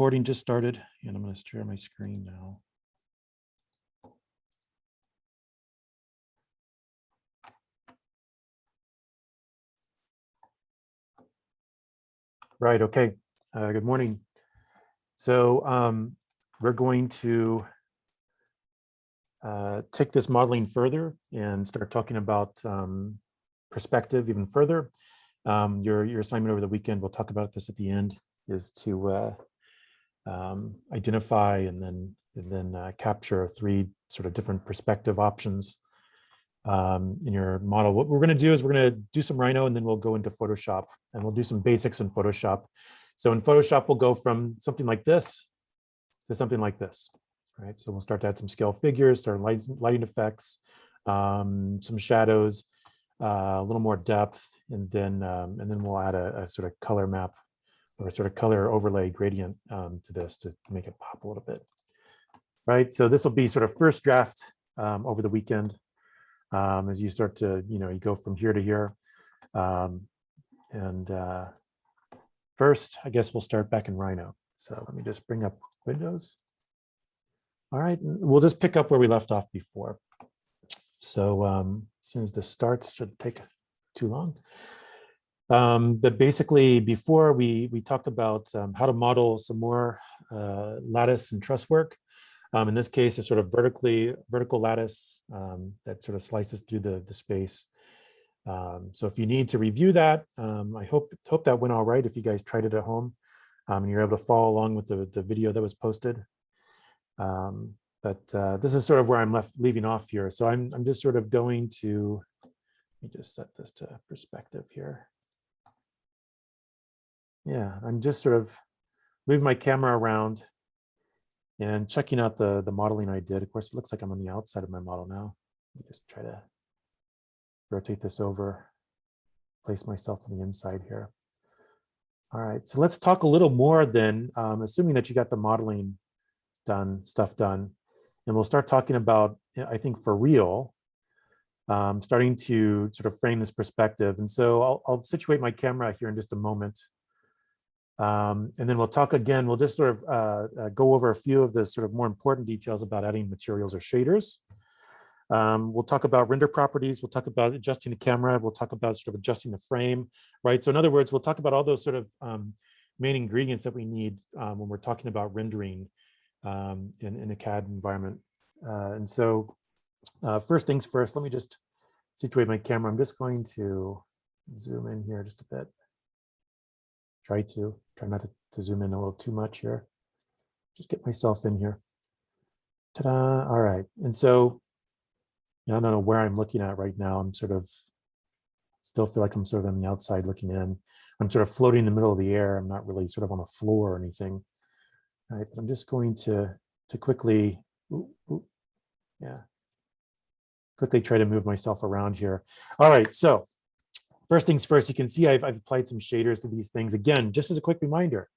Recording just started, and I'm going to share my screen now. Right, okay. Good morning. So we're going to take this modeling further and start talking about perspective even further. Your assignment over the weekend, we'll talk about this at the end, is to identify and then capture 3 sort of different perspective options in your model. What we're going to do is we're going to do some Rhino, and then we'll go into Photoshop, and we'll do some basics in Photoshop. So in Photoshop, we'll go from something like this to something like this, right? So we'll start to add some scale figures, start lighting effects, some shadows, a little more depth, and then we'll add a sort of color map or a sort of color overlay gradient to this to make it pop a little bit, right? So this will be sort of first draft over the weekend. As you start to, you go from here to here. First, I guess we'll start back in Rhino. So let me just bring up Windows. All right, we'll just pick up where we left off before. So as soon as this starts, it shouldn't take too long. But basically, before we talked about how to model some more lattice and truss work. In this case, it's sort of vertical lattice that sort of slices through the space. So if you need to review that, I hope that went all right if you guys tried it at home and you're able to follow along with the video that was posted. But this is sort of where I'm leaving off here. So I'm just sort of going to, let me just set this to perspective here. Yeah, I'm just sort of moving my camera around and checking out the modeling I did. Of course, it looks like I'm on the outside of my model now. Let me just try to rotate this over, place myself on the inside here. All right, so let's talk a little more then, assuming that you got the modeling stuff done. And we'll start talking about, I think for real, starting to sort of frame this perspective. And so I'll situate my camera here in just a moment. And then we'll talk again, we'll just sort of go over a few of the sort of more important details about adding materials or shaders. We'll talk about render properties. We'll talk about adjusting the camera. We'll talk about sort of adjusting the frame, right? So in other words, we'll talk about all those sort of main ingredients that we need when we're talking about rendering in a CAD environment. And so first things first, let me just situate my camera. I'm just going to zoom in here just a bit. Try not to zoom in a little too much here. Just get myself in here. Ta-da! All right, and so I don't know where I'm looking at right now. I'm sort of still feel like I'm sort of on the outside looking in. I'm sort of floating in the middle of the air. I'm not really sort of on the floor or anything. All right, but I'm just going to quickly, quickly try to move myself around here. All right, so. First things first, you can see I've applied some shaders to these things. Again, just as a quick reminder,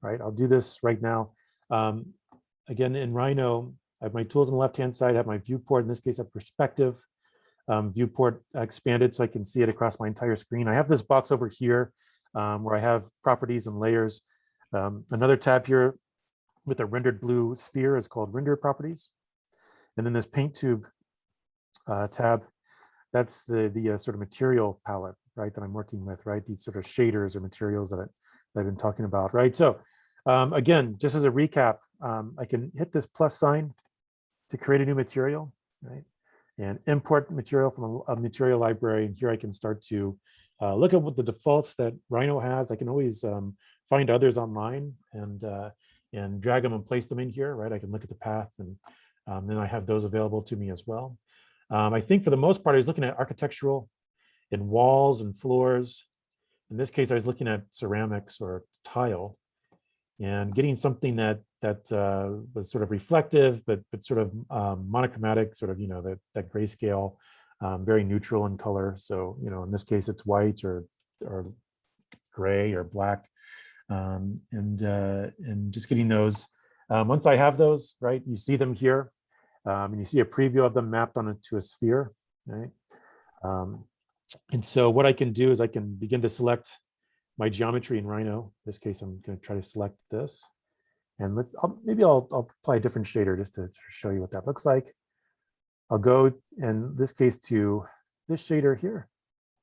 right? I'll do this right now. Again, in Rhino, I have my tools on the left-hand side, I have my viewport, in this case, a perspective. Viewport expanded so I can see it across my entire screen. I have this box over here where I have properties and layers. Another tab here with a rendered blue sphere is called render properties. And then this paint tube tab, that's the sort of material palette, right, that I'm working with, right? These sort of shaders or materials that I've been talking about, right? So again, just as a recap, I can hit this plus sign to create a new material, right? And import material from a material library. And here I can start to look at what the defaults that Rhino has. I can always find others online and drag them and place them in here, right? I can look at the path and then I have those available to me as well. I think for the most part, I was looking at architectural and walls and floors. In this case, I was looking at ceramics or tile and getting something that was sort of reflective, but sort of monochromatic, sort of, that grayscale, very neutral in color. So, in this case, it's white or gray or black, and just getting those. Once I have those, right, you see them here. And you see a preview of them mapped onto a sphere, right? And so what I can do is I can begin to select my geometry in Rhino. In this case, I'm going to try to select this. And maybe I'll apply a different shader just to show you what that looks like. I'll go, in this case, to this shader here.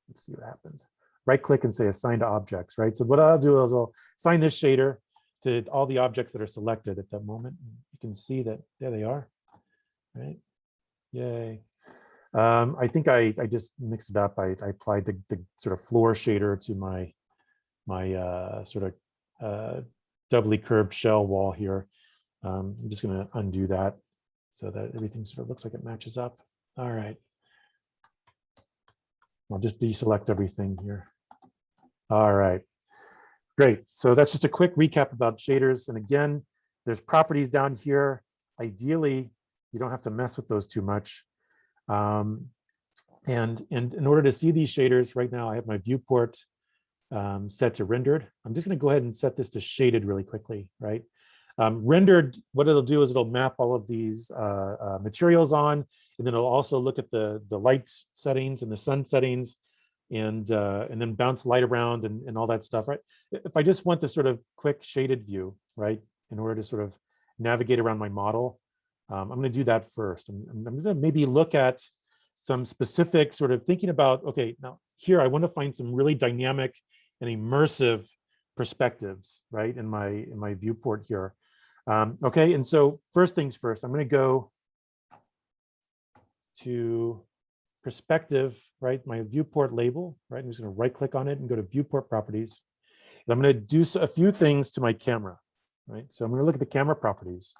Let's see what happens. Right click and say assign to objects, right? So what I'll do is I'll assign this shader to all the objects that are selected at that moment. You can see that there they are, right? Yay. I think I just mixed it up. I applied the sort of floor shader to my sort of doubly curved shell wall here. I'm just going to undo that so that everything sort of looks like it matches up. All right. I'll just deselect everything here. All right, great. So that's just a quick recap about shaders. And again, there's properties down here. Ideally, you don't have to mess with those too much. And in order to see these shaders, right now I have my viewport set to rendered. I'm just going to go ahead and set this to shaded really quickly, right? Rendered, what it'll do is it'll map all of these materials on, and then it'll also look at the light settings and the sun settings, and then bounce light around and all that stuff, right? If I just want this sort of quick shaded view, right, in order to sort of navigate around my model, I'm going to do that first. I'm going to maybe look at some specific sort of thinking about, okay, now here I want to find some really dynamic and immersive perspectives, right, in my viewport here. Okay, and so first things first, I'm going to go to perspective, right, my viewport label, right? I'm just going to right click on it and go to Viewport Properties. And I'm going to do a few things to my camera, right? So I'm going to look at the camera properties.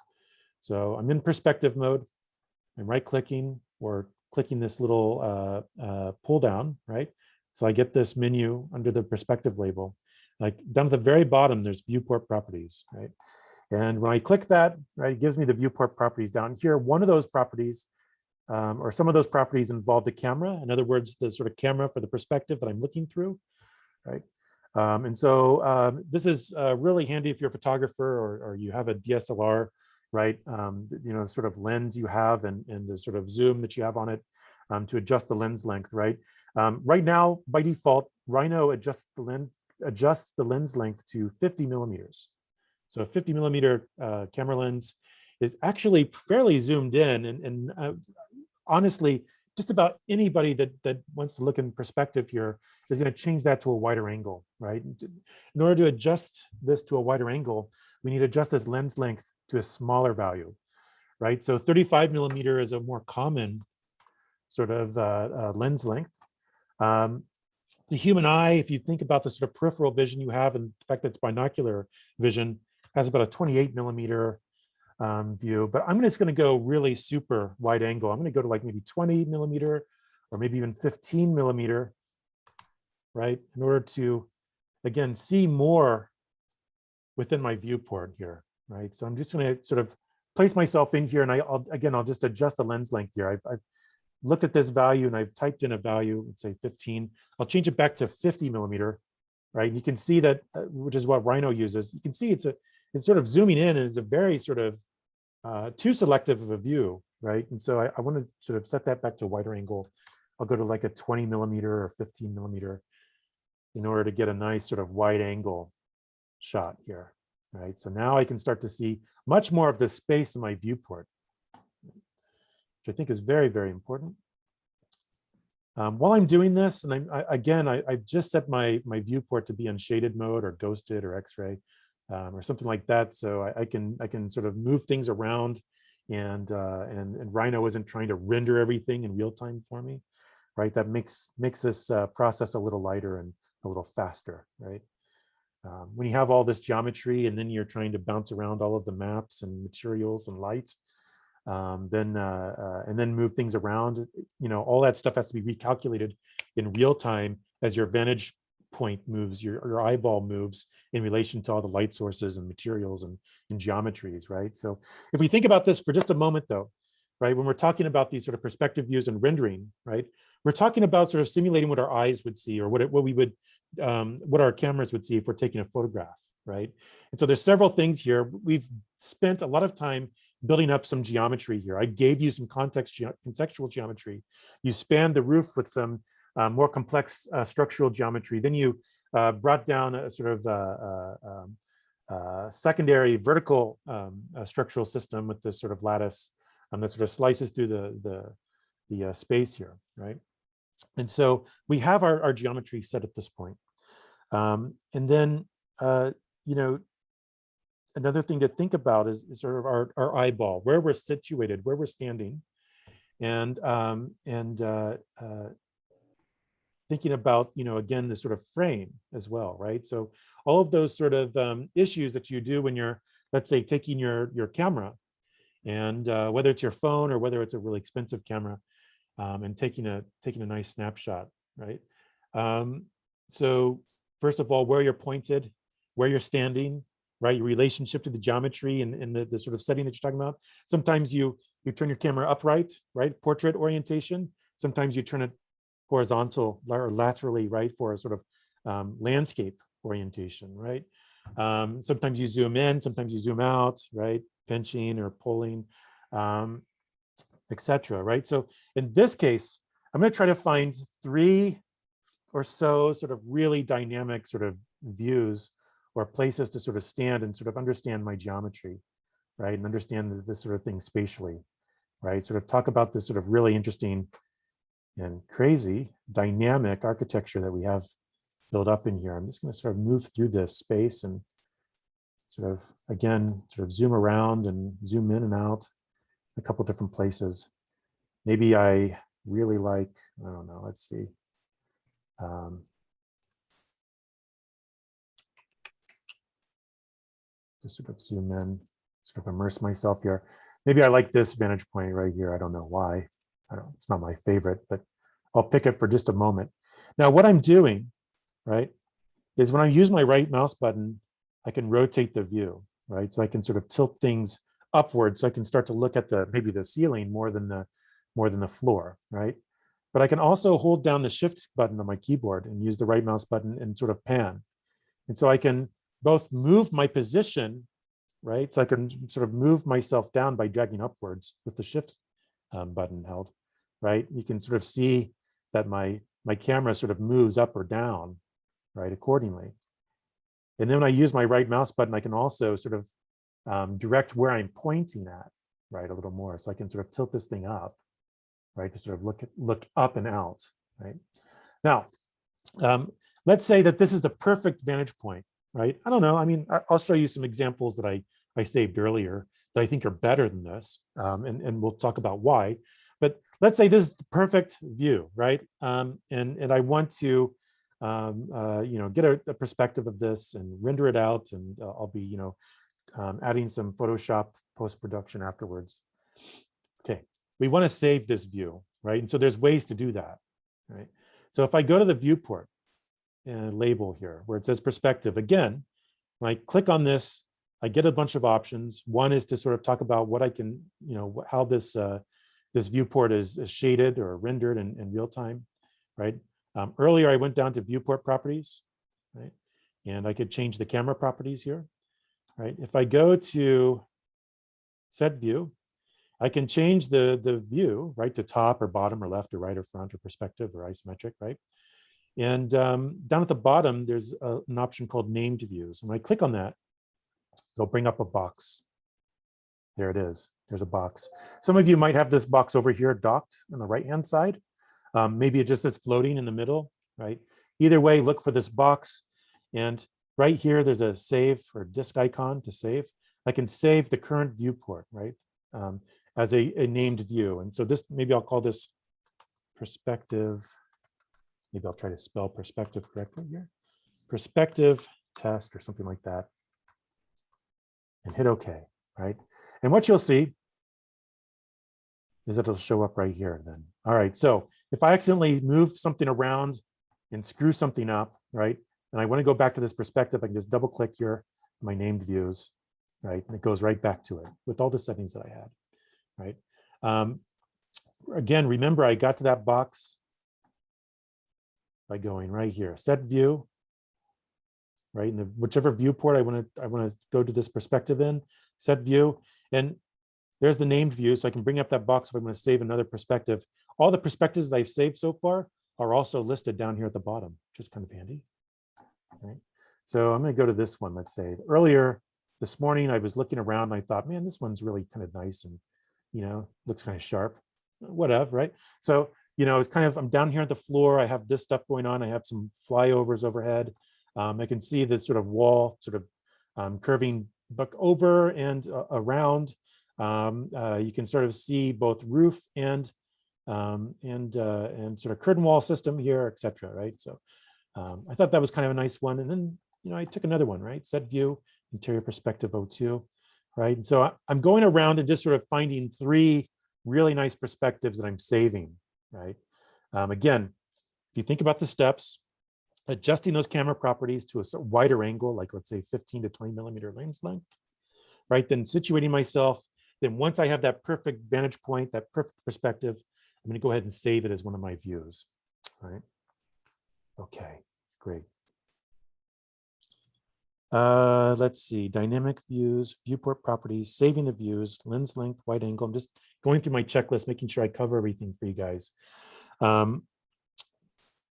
So I'm in perspective mode. I'm right clicking or clicking this little pull down, right? So I get this menu under the perspective label. Like down at the very bottom, there's Viewport Properties, right? And when I click that, right, it gives me the Viewport Properties down here. One of those properties, or some of those properties, involve the camera. In other words, the sort of camera for the perspective that I'm looking through, right? And so this is really handy if you're a photographer or you have a DSLR, right? You know, sort of lens you have and the sort of zoom that you have on it to adjust the lens length, right? Right now, by default, Rhino adjusts the lens length to 50 millimeters. So a 50 millimeter camera lens is actually fairly zoomed in, and honestly, just about anybody that wants to look in perspective here is going to change that to a wider angle, right? In order to adjust this to a wider angle, we need to adjust this lens length to a smaller value, right? So 35 millimeter is a more common sort of lens length. The human eye, if you think about the sort of peripheral vision you have and the fact that it's binocular vision, has about a 28 millimeter view, but I'm just going to go really super wide angle. I'm going to go to like maybe 20 millimeter or maybe even 15 millimeter, right? In order to, again, see more within my viewport here, right? So I'm just going to sort of place myself in here, and I'll just adjust the lens length here. I've looked at this value and I've typed in a value, let's say 15. I'll change it back to 50 millimeter, right? And you can see that, which is what Rhino uses. You can see it's sort of zooming in, and it's a very sort of too selective of a view, right? And so I want to sort of set that back to a wider angle. I'll go to like a 20 millimeter or 15 millimeter in order to get a nice sort of wide angle shot here, right? So now I can start to see much more of the space in my viewport, which I think is very, very important. While I'm doing this, and I've just set my viewport to be on shaded mode or ghosted or X-ray or something like that, so I can sort of move things around, and Rhino isn't trying to render everything in real time for me, right? That makes this process a little lighter and a little faster, right? When you have all this geometry and then you're trying to bounce around all of the maps and materials and light, and then move things around, you know, all that stuff has to be recalculated in real time as your vantage point moves, your eyeball moves in relation to all the light sources and materials and geometries, right? So if we think about this for just a moment though, right, when we're talking about these sort of perspective views and rendering, right, we're talking about sort of simulating what our eyes would see, or what our cameras would see if we're taking a photograph, right? And so there's several things here. We've spent a lot of time building up some geometry here. I gave you some contextual geometry. You spanned the roof with some more complex structural geometry. Then you brought down a sort of secondary vertical structural system with this sort of lattice that sort of slices through the space here, right? And so we have our geometry set at this point. And then, you know, another thing to think about is sort of our eyeball, where we're situated, where we're standing, and thinking about, you know, again, this sort of frame as well, right? So all of those sort of issues that you do when you're, let's say, taking your camera, and whether it's your phone or whether it's a really expensive camera, and taking a nice snapshot, right? So first of all, where you're pointed, where you're standing, right? Your relationship to the geometry and the sort of setting that you're talking about. Sometimes you turn your camera upright, right? Portrait orientation. Sometimes you turn it horizontal or laterally, right? For a sort of landscape orientation, right? Sometimes you zoom in, sometimes you zoom out, right? Pinching or pulling, etc. Right? So in this case, I'm going to try to find 3 or so sort of really dynamic sort of views or places to sort of stand and sort of understand my geometry, right? And understand this sort of thing spatially, right? Sort of talk about this sort of really interesting and crazy dynamic architecture that we have built up in here. I'm just going to sort of move through this space and sort of, again, sort of zoom around and zoom in and out a couple different places. Maybe I really like, I don't know, let's see. Just sort of zoom in, sort of immerse myself here. Maybe I like this vantage point right here. I don't know why. It's not my favorite, but I'll pick it for just a moment. Now, what I'm doing, right, is when I use my right mouse button, I can rotate the view, right? So I can sort of tilt things upwards, so I can start to look at maybe the ceiling more than the floor, right? But I can also hold down the shift button on my keyboard and use the right mouse button and sort of pan. And so I can both move my position, right? So I can sort of move myself down by dragging upwards with the shift button held, right? You can sort of see that my camera sort of moves up or down, right, accordingly. And then when I use my right mouse button, I can also sort of direct where I'm pointing at, right, a little more. So I can sort of tilt this thing up, right, to sort of look up and out, right? Now, let's say that this is the perfect vantage point, right? I don't know. I mean, I'll show you some examples that I saved earlier that I think are better than this, and we'll talk about why. But let's say this is the perfect view, right? And I want to, you know, get a perspective of this and render it out, and I'll be, you know, adding some Photoshop post-production afterwards. Okay, we want to save this view, right? And so there's ways to do that, right? So if I go to the viewport label here, where it says perspective, again, when I click on this, I get a bunch of options. One is to sort of talk about what I can, you know, how this this viewport is shaded or rendered in real time, right? Earlier, I went down to Viewport Properties, right? And I could change the camera properties here, right? If I go to Set View, I can change the view, right, to top or bottom or left or right or front or perspective or isometric, right? And down at the bottom, there's an option called Named Views. When I click on that, it'll bring up a box. There it is. There's a box. Some of you might have this box over here docked on the right-hand side. Maybe it just is floating in the middle, right? Either way, look for this box. And right here, there's a save or disk icon to save. I can save the current viewport, right, as a named view. And so this, maybe I'll call this perspective. Maybe I'll try to spell perspective correctly here. Perspective test or something like that. And hit OK, right? And what you'll see is that it'll show up right here then. All right, so if I accidentally move something around and screw something up, right, and I want to go back to this perspective, I can just double click here, my named views, right, and it goes right back to it with all the settings that I had, right? Again, remember I got to that box by going right here, set view, right, and whichever viewport I want to go to this perspective in, set view, and there's the named view, so I can bring up that box if I'm going to save another perspective. All the perspectives that I've saved so far are also listed down here at the bottom, which is kind of handy, right? So I'm going to go to this one. Let's say earlier this morning, I was looking around and I thought, man, this one's really kind of nice and, looks kind of sharp, whatever, right? So, it's kind of, I'm down here on the floor. I have this stuff going on. I have some flyovers overhead. I can see the sort of wall sort of curving back over and around. You can sort of see both roof and sort of curtain wall system here, et cetera, right? So I thought that was kind of a nice one. And then, I took another one, right? Set view, interior perspective 02, right? And so I'm going around and just sort of finding 3 really nice perspectives that I'm saving, right? Again, if you think about the steps, adjusting those camera properties to a wider angle, like let's say 15 to 20 millimeter lens length, right? Then situating myself, then once I have that perfect vantage point, that perfect perspective, I'm going to go ahead and save it as one of my views, right? Okay, great. Let's see, dynamic views, viewport properties, saving the views, lens length, wide angle. I'm just going through my checklist, making sure I cover everything for you guys.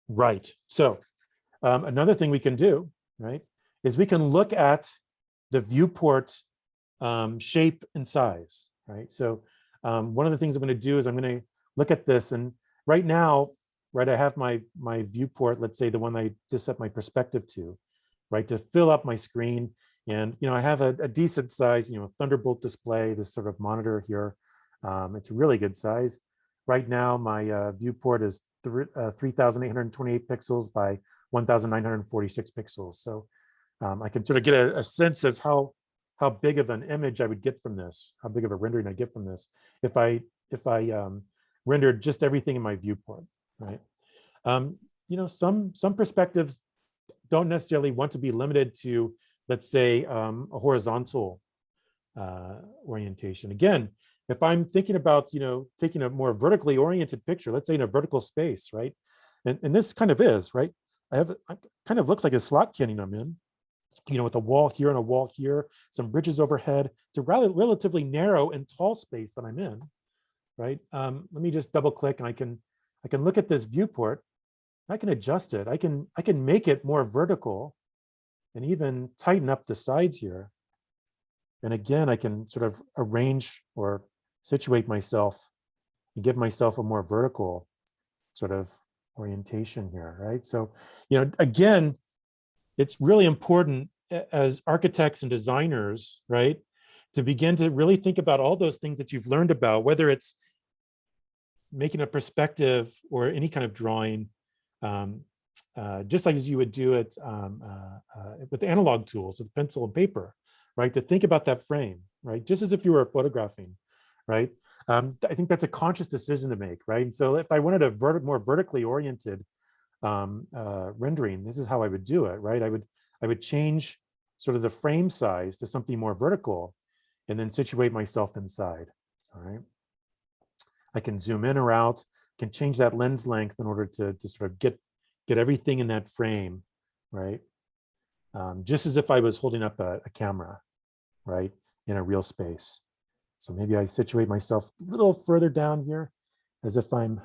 Right, so another thing we can do, right, is we can look at the viewport shape and size, right? So one of the things I'm going to do is I'm going to look at this, and right now, right, I have my viewport, let's say the one I just set my perspective to, right, to fill up my screen. And, I have a decent size, Thunderbolt display, this sort of monitor here. It's a really good size. Right now, my viewport is 3,828 pixels by 1,946 pixels. So I can sort of get a sense of how big of an image I would get from this, how big of a rendering I get from this if I rendered just everything in my viewport, right? Some perspectives don't necessarily want to be limited to, let's say, a horizontal orientation. Again, if I'm thinking about, taking a more vertically oriented picture, let's say in a vertical space, right? And this kind of is, right? It kind of looks like a slot canyon I'm in, with a wall here and a wall here, some bridges overhead. It's a relatively narrow and tall space that I'm in, right? Let me just double click and I can look at this viewport. I can adjust it. I can make it more vertical and even tighten up the sides here. And again, I can sort of arrange or situate myself and give myself a more vertical sort of orientation here, right? So, again, it's really important as architects and designers, right, to begin to really think about all those things that you've learned about, whether it's making a perspective or any kind of drawing, just like as you would do it with analog tools, with pencil and paper, right? To think about that frame, right? Just as if you were photographing, right? I think that's a conscious decision to make, right? And so if I wanted a more vertically oriented rendering, this is how I would do it, right? I would change sort of the frame size to something more vertical and then situate myself inside, all right? I can zoom in or out, can change that lens length in order to sort of get everything in that frame, right? Just as if I was holding up a camera, right, in a real space. So maybe I situate myself a little further down here as if I'm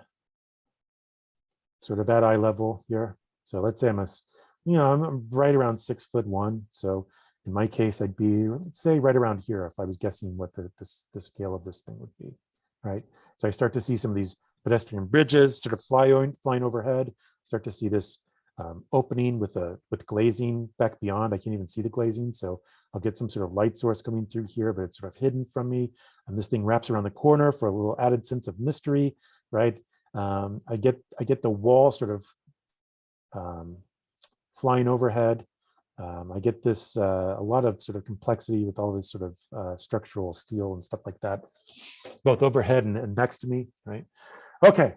sort of at eye level here. So let's say I'm right around 6'1". So in my case, I'd be, let's say, right around here if I was guessing what the scale of this thing would be, right? So I start to see some of these pedestrian bridges sort of flying overhead. Start to see this opening with glazing back beyond. I can't even see the glazing, so I'll get some sort of light source coming through here, but it's sort of hidden from me. And this thing wraps around the corner for a little added sense of mystery, right? I get the wall sort of flying overhead. I get this a lot of sort of complexity with all this sort of structural steel and stuff like that, both overhead and next to me, right? Okay,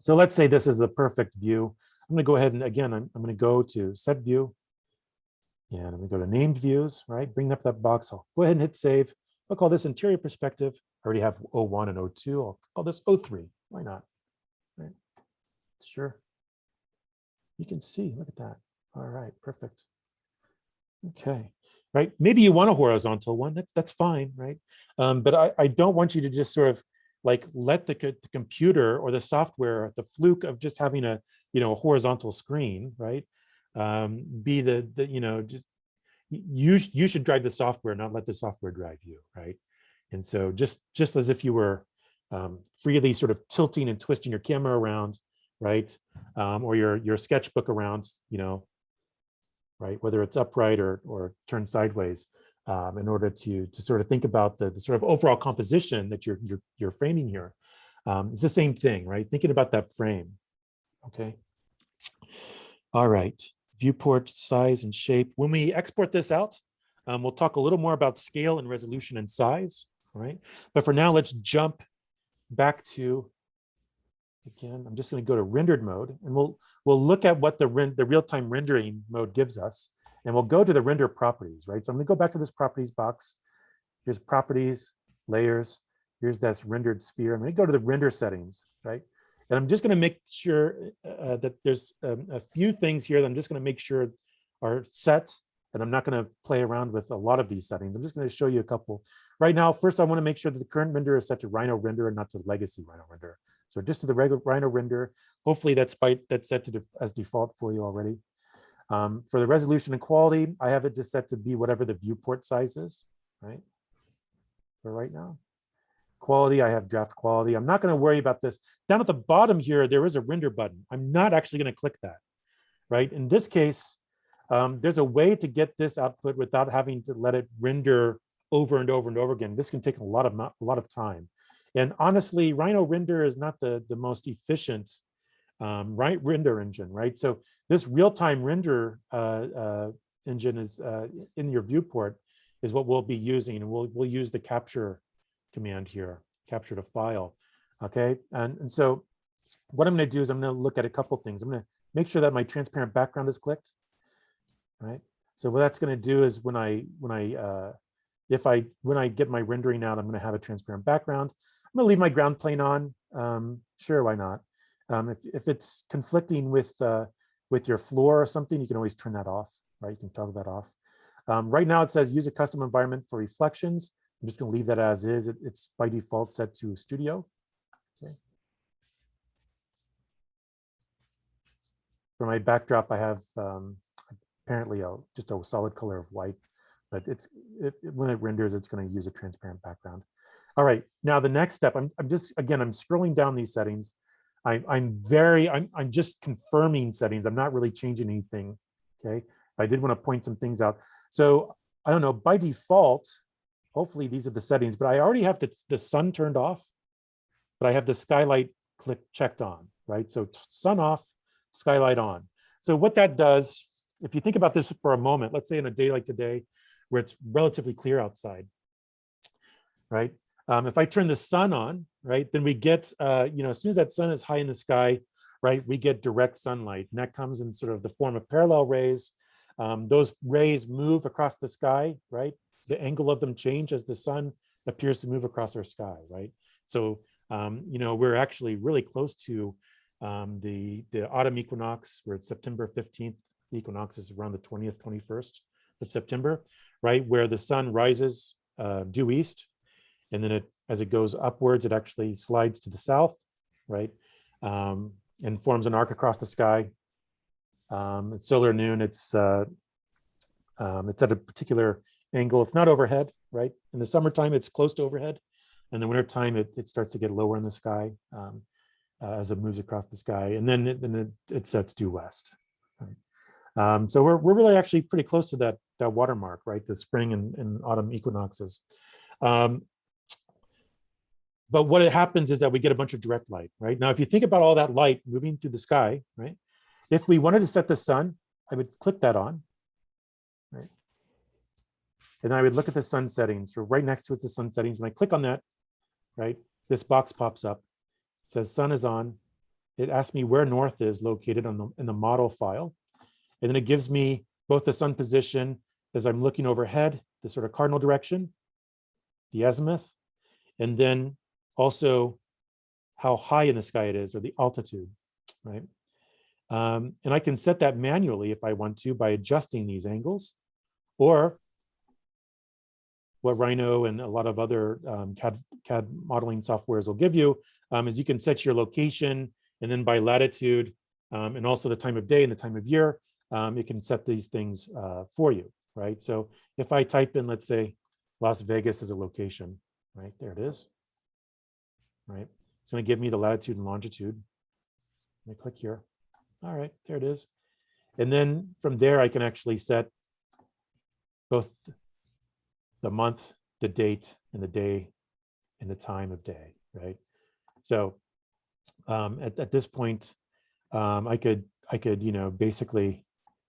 so let's say this is a perfect view. I'm going to go ahead and again, I'm going to go to set view and I'm going to go to named views, right? Bring up that box. I'll go ahead and hit save. I'll call this interior perspective. I already have 01 and 02. I'll call this 03. Why not? Right? Sure. You can see, look at that. All right, perfect. Okay, right. Maybe you want a horizontal one. That's fine, right? But I don't want you to just sort of like let the computer or the software, the fluke of just having a horizontal screen, right? be the you know, just you should drive the software, not let the software drive you, right? And so just as if you were freely sort of tilting and twisting your camera around, right? Or your sketchbook around, you know, right? Whether it's upright or turned sideways, in order to sort of think about the sort of overall composition that you're framing here. It's the same thing, right? Thinking about that frame. Okay. All right. Viewport size and shape. When we export this out, we'll talk a little more about scale and resolution and size. All right. But for now, let's jump back to, again, I'm just going to go to rendered mode, and we'll look at what the real-time rendering mode gives us, and we'll go to the render properties, right? So I'm going to go back to this properties box. Here's properties, layers. Here's that rendered sphere. I'm going to go to the render settings, right? And I'm just going to make sure that there's a few things here that I'm just going to make sure are set, and I'm not going to play around with a lot of these settings. I'm just going to show you a couple. Right now, first, I want to make sure that the current render is set to Rhino render and not to legacy Rhino render. So just to the regular Rhino render. Hopefully that's set to as default for you already. For the resolution and quality, I have it just set to be whatever the viewport size is, right? For right now. Quality, I have draft quality. I'm not going to worry about this. Down at the bottom here, there is a render button. I'm not actually going to click that, right? In this case, there's a way to get this output without having to let it render over and over and over again. This can take a lot of time. And honestly, Rhino render is not the most efficient render engine, right? So this real-time render engine is in your viewport is what we'll be using, and we'll use the capture command here, capture to file. Okay, and so what I'm going to do is I'm going to look at a couple things. I'm going to make sure that my transparent background is clicked. Right. So what that's going to do is when I get my rendering out, I'm going to have a transparent background. I'm going to leave my ground plane on. Sure, why not? If it's conflicting with your floor or something, you can always turn that off. Right, you can toggle that off. Right now it says use a custom environment for reflections. I'm just going to leave that as is. It's by default set to studio. Okay. For my backdrop, I have apparently just a solid color of white, but when it renders, it's going to use a transparent background. All right, now the next step, I'm scrolling down these settings. I'm just confirming settings. I'm not really changing anything. Okay, I did want to point some things out. So I don't know, by default, hopefully these are the settings, but I already have the sun turned off, but I have the skylight checked on, right? So sun off, skylight on. So what that does, if you think about this for a moment, let's say in a day like today, where it's relatively clear outside, right? If I turn the sun on, right, then we get, as soon as that sun is high in the sky, right, we get direct sunlight, and that comes in sort of the form of parallel rays. Those rays move across the sky, right? The angle of them change as the sun appears to move across our sky, right? So, we're actually really close to the autumn equinox. We're at September 15th. The equinox is around the 20th, 21st of September, right? Where the sun rises due east, and then as it goes upwards, it actually slides to the south, right? And forms an arc across the sky. It's solar noon. It's at a particular angle. It's not overhead, right? In the summertime, it's close to overhead. In the wintertime, it starts to get lower in the sky as it moves across the sky, and then it sets due west. Right? So we're really actually pretty close to that watermark, right? The spring and autumn equinoxes. But what happens is that we get a bunch of direct light, right? Now, if you think about all that light moving through the sky, right? If we wanted to set the sun, I would click that on, right? And then I would look at the sun settings. So right next to it, the sun settings. When I click on that, right, this box pops up. It says sun is on. It asks me where north is located in the model file. And then it gives me both the sun position as I'm looking overhead, the sort of cardinal direction, the azimuth, and then also how high in the sky it is, or the altitude, right? And I can set that manually if I want to by adjusting these angles, or what Rhino and a lot of other CAD modeling softwares will give you is you can set your location, and then by latitude and also the time of day and the time of year, it can set these things for you, right? So if I type in, let's say, Las Vegas as a location, right? There it is, right? It's going to give me the latitude and longitude. Let me click here. All right, there it is. And then from there, I can actually set both the month, the date, and the day, and the time of day, right? So at this point, I could, basically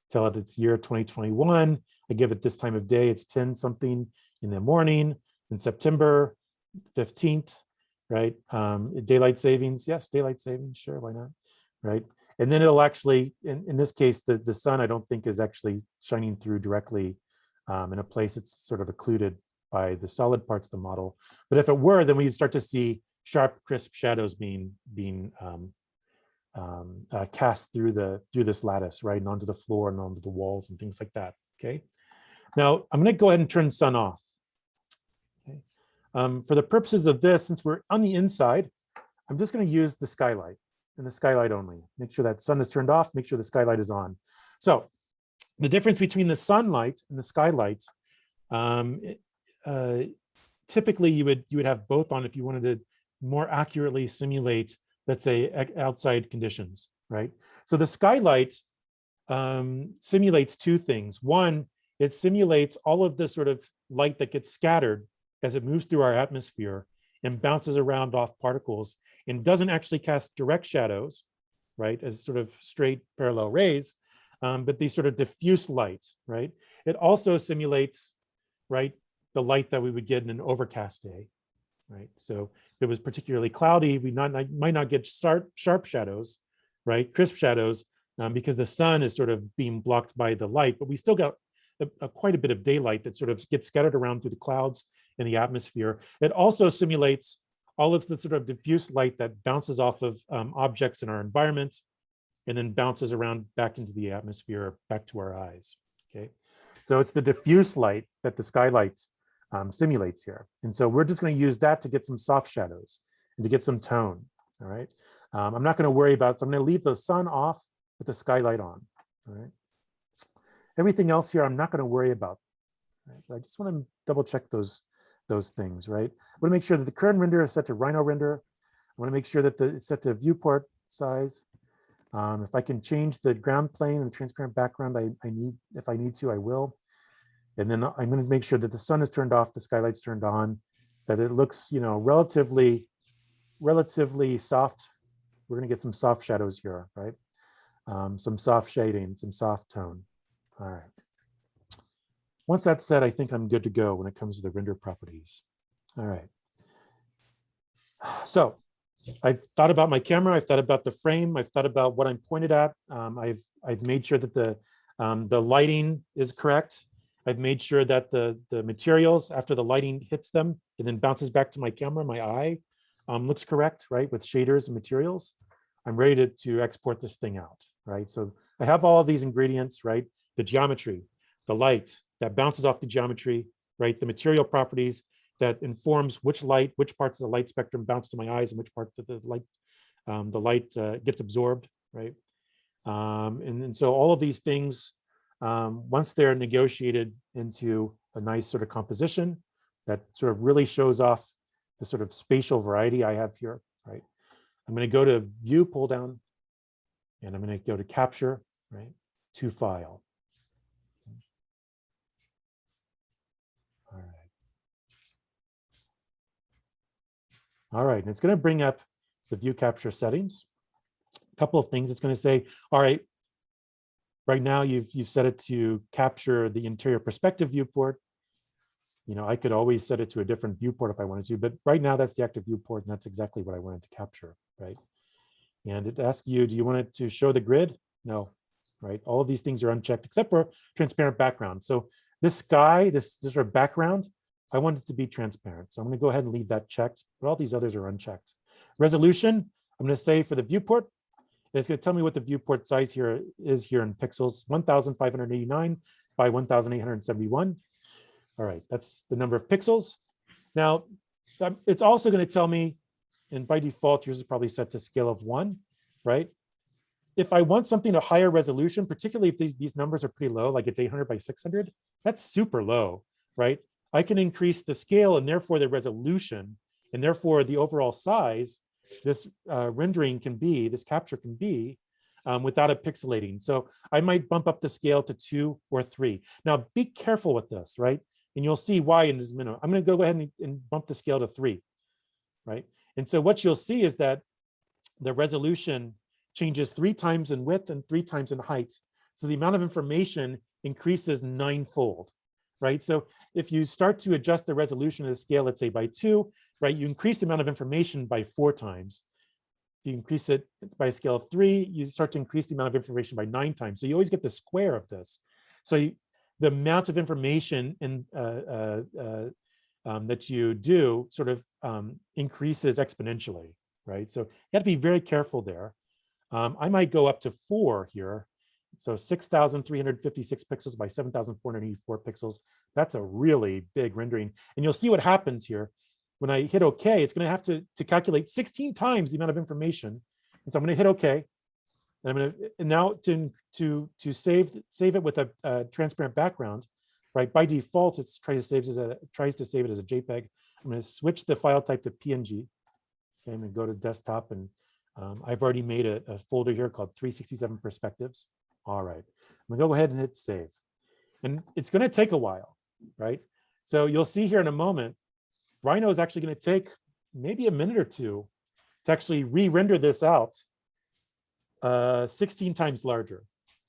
tell it it's year 2021. I give it this time of day. It's 10 something in the morning in September 15th, right? Daylight savings, yes, daylight savings, sure, why not, right? And then it'll actually, in this case, the sun, I don't think is actually shining through directly in a place it's sort of occluded by the solid parts of the model. But if it were, then we'd start to see sharp, crisp shadows being cast through this lattice, right, and onto the floor and onto the walls and things like that. Okay. Now I'm going to go ahead and turn sun off. Okay. For the purposes of this, since we're on the inside, I'm just going to use the skylight and the skylight only. Make sure that sun is turned off. Make sure the skylight is on. So the difference between the sunlight and the skylight, typically you would have both on if you wanted to more accurately simulate, let's say, outside conditions, right? So the skylight simulates two things. One, it simulates all of the sort of light that gets scattered as it moves through our atmosphere and bounces around off particles and doesn't actually cast direct shadows, right, as sort of straight parallel rays, but these sort of diffuse light, right? It also simulates, right, the light that we would get in an overcast day, right? So if it was particularly cloudy, we might not get sharp shadows, right, crisp shadows, because the sun is sort of being blocked by the light, but we still got quite a bit of daylight that sort of gets scattered around through the clouds in the atmosphere. It also simulates all of the sort of diffuse light that bounces off of objects in our environment and then bounces around back into the atmosphere, back to our eyes, okay? So it's the diffuse light that the skylight simulates here. And so we're just going to use that to get some soft shadows and to get some tone, all right? I'm not going to worry about, so I'm going to leave the sun off with the skylight on, all right? Everything else here, I'm not going to worry about, right? But I just want to double check those things, right? I want to make sure that the current render is set to Rhino render. I want to make sure that it's set to viewport size. If I can change the ground plane and the transparent background, if I need to, I will. And then I'm going to make sure that the sun is turned off, the skylight's turned on, that it looks, relatively soft. We're going to get some soft shadows here, right? Some soft shading, some soft tone. All right. Once that's said, I think I'm good to go when it comes to the render properties. All right. So I've thought about my camera. I've thought about the frame. I've thought about what I'm pointed at. I've made sure that the lighting is correct. I've made sure that the materials after the lighting hits them and then bounces back to my camera, my eye, looks correct, right? With shaders and materials. I'm ready to export this thing out, right? So I have all of these ingredients, right? The geometry, the light that bounces off the geometry, right? The material properties that informs which parts of the light spectrum bounce to my eyes and which part of the light gets absorbed, right? And so all of these things, once they're negotiated into a nice sort of composition that sort of really shows off the sort of spatial variety I have here, right? I'm going to go to View, pull down, and I'm going to go to Capture, right, to File. All right. All right, and it's going to bring up the view capture settings. A couple of things. It's going to say, all right, right now you've set it to capture the interior perspective viewport. I could always set it to a different viewport if I wanted to, but right now that's the active viewport, and that's exactly what I wanted to capture, right? And it asks you, do you want it to show the grid? No, right? All of these things are unchecked except for transparent background. So this sky, this sort of background, I want it to be transparent. So I'm going to go ahead and leave that checked, but all these others are unchecked. Resolution, I'm going to say for the viewport, it's going to tell me what the viewport size here is in pixels, 1,589 by 1,871. All right, that's the number of pixels. Now, it's also going to tell me, and by default, yours is probably set to scale of 1, right? if I want something a higher resolution, particularly if these numbers are pretty low, like it's 800 by 600, that's super low, right? I can increase the scale and therefore the resolution and therefore the overall size this rendering can be, this capture can be without it pixelating. So I might bump up the scale to 2 or 3. Now be careful with this, right? And you'll see why in just a minute. I'm going to go ahead and bump the scale to 3, right? And so what you'll see is that the resolution changes 3 times in width and 3 times in height. So the amount of information increases 9-fold, right? So if you start to adjust the resolution of the scale, let's say by 2, right, you increase the amount of information by 4 times. If you increase it by a scale of 3, you start to increase the amount of information by 9 times. So you always get the square of this. So the amount of information in, that you do sort of increases exponentially, right? So you have to be very careful there. I might go up to 4 here. So 6,356 pixels by 7,484 pixels. That's a really big rendering. And you'll see what happens here. When I hit OK, it's going to have to calculate 16 times the amount of information. And so I'm going to hit OK. And I'm going to, and now to save it with a transparent background, right? By default, it tries to save it as a JPEG. I'm going to switch the file type to PNG. Okay, I'm going to go to desktop, and I've already made a folder here called 367 perspectives. All right, I'm going to go ahead and hit save. And it's going to take a while, right? So you'll see here in a moment, Rhino is actually going to take maybe a minute or 2 to actually re-render this out 16 times larger,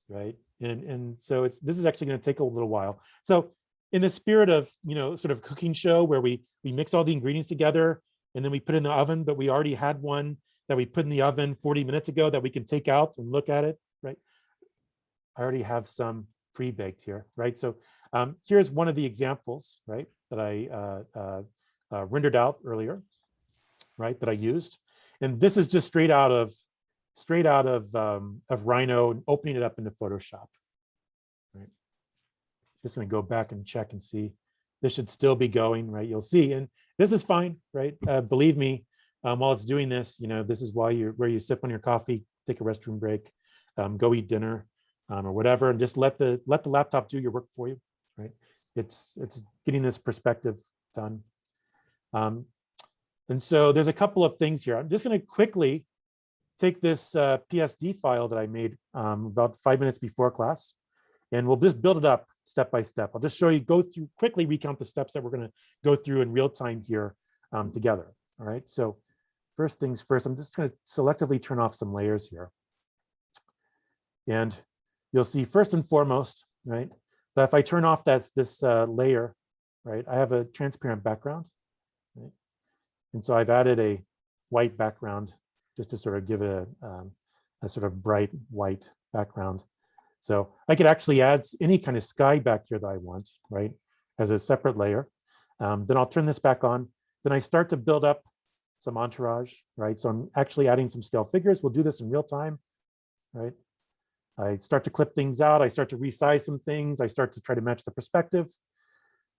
right? And so this is actually going to take a little while. So in the spirit of, sort of cooking show where we mix all the ingredients together and then we put it in the oven, but we already had one that we put in the oven 40 minutes ago that we can take out and look at it, right? I already have some pre-baked here, right? So here's one of the examples, right, that I rendered out earlier, right, that I used. And this is just straight out of Rhino and opening it up into Photoshop, right? Just going to go back and check and see. This should still be going, right? You'll see, and this is fine, right? Believe me, while it's doing this, this is where you sip on your coffee, take a restroom break, go eat dinner, or whatever, and just let the laptop do your work for you, right? It's getting this perspective done. And so there's a couple of things here. I'm just going to quickly take this PSD file that I made about 5 minutes before class, and we'll just build it up step by step. I'll just show you, quickly recount the steps that we're going to go through in real time here together. All right. So first things first, I'm just going to selectively turn off some layers here. And you'll see first and foremost, right, that if I turn off this layer, right, I have a transparent background. Right? And so I've added a white background just to sort of give it a sort of bright white background. So I could actually add any kind of sky back here that I want, right, as a separate layer. Then I'll turn this back on. Then I start to build up some entourage, right? So I'm actually adding some scale figures. We'll do this in real time, right? I start to clip things out. I start to resize some things. I start to try to match the perspective,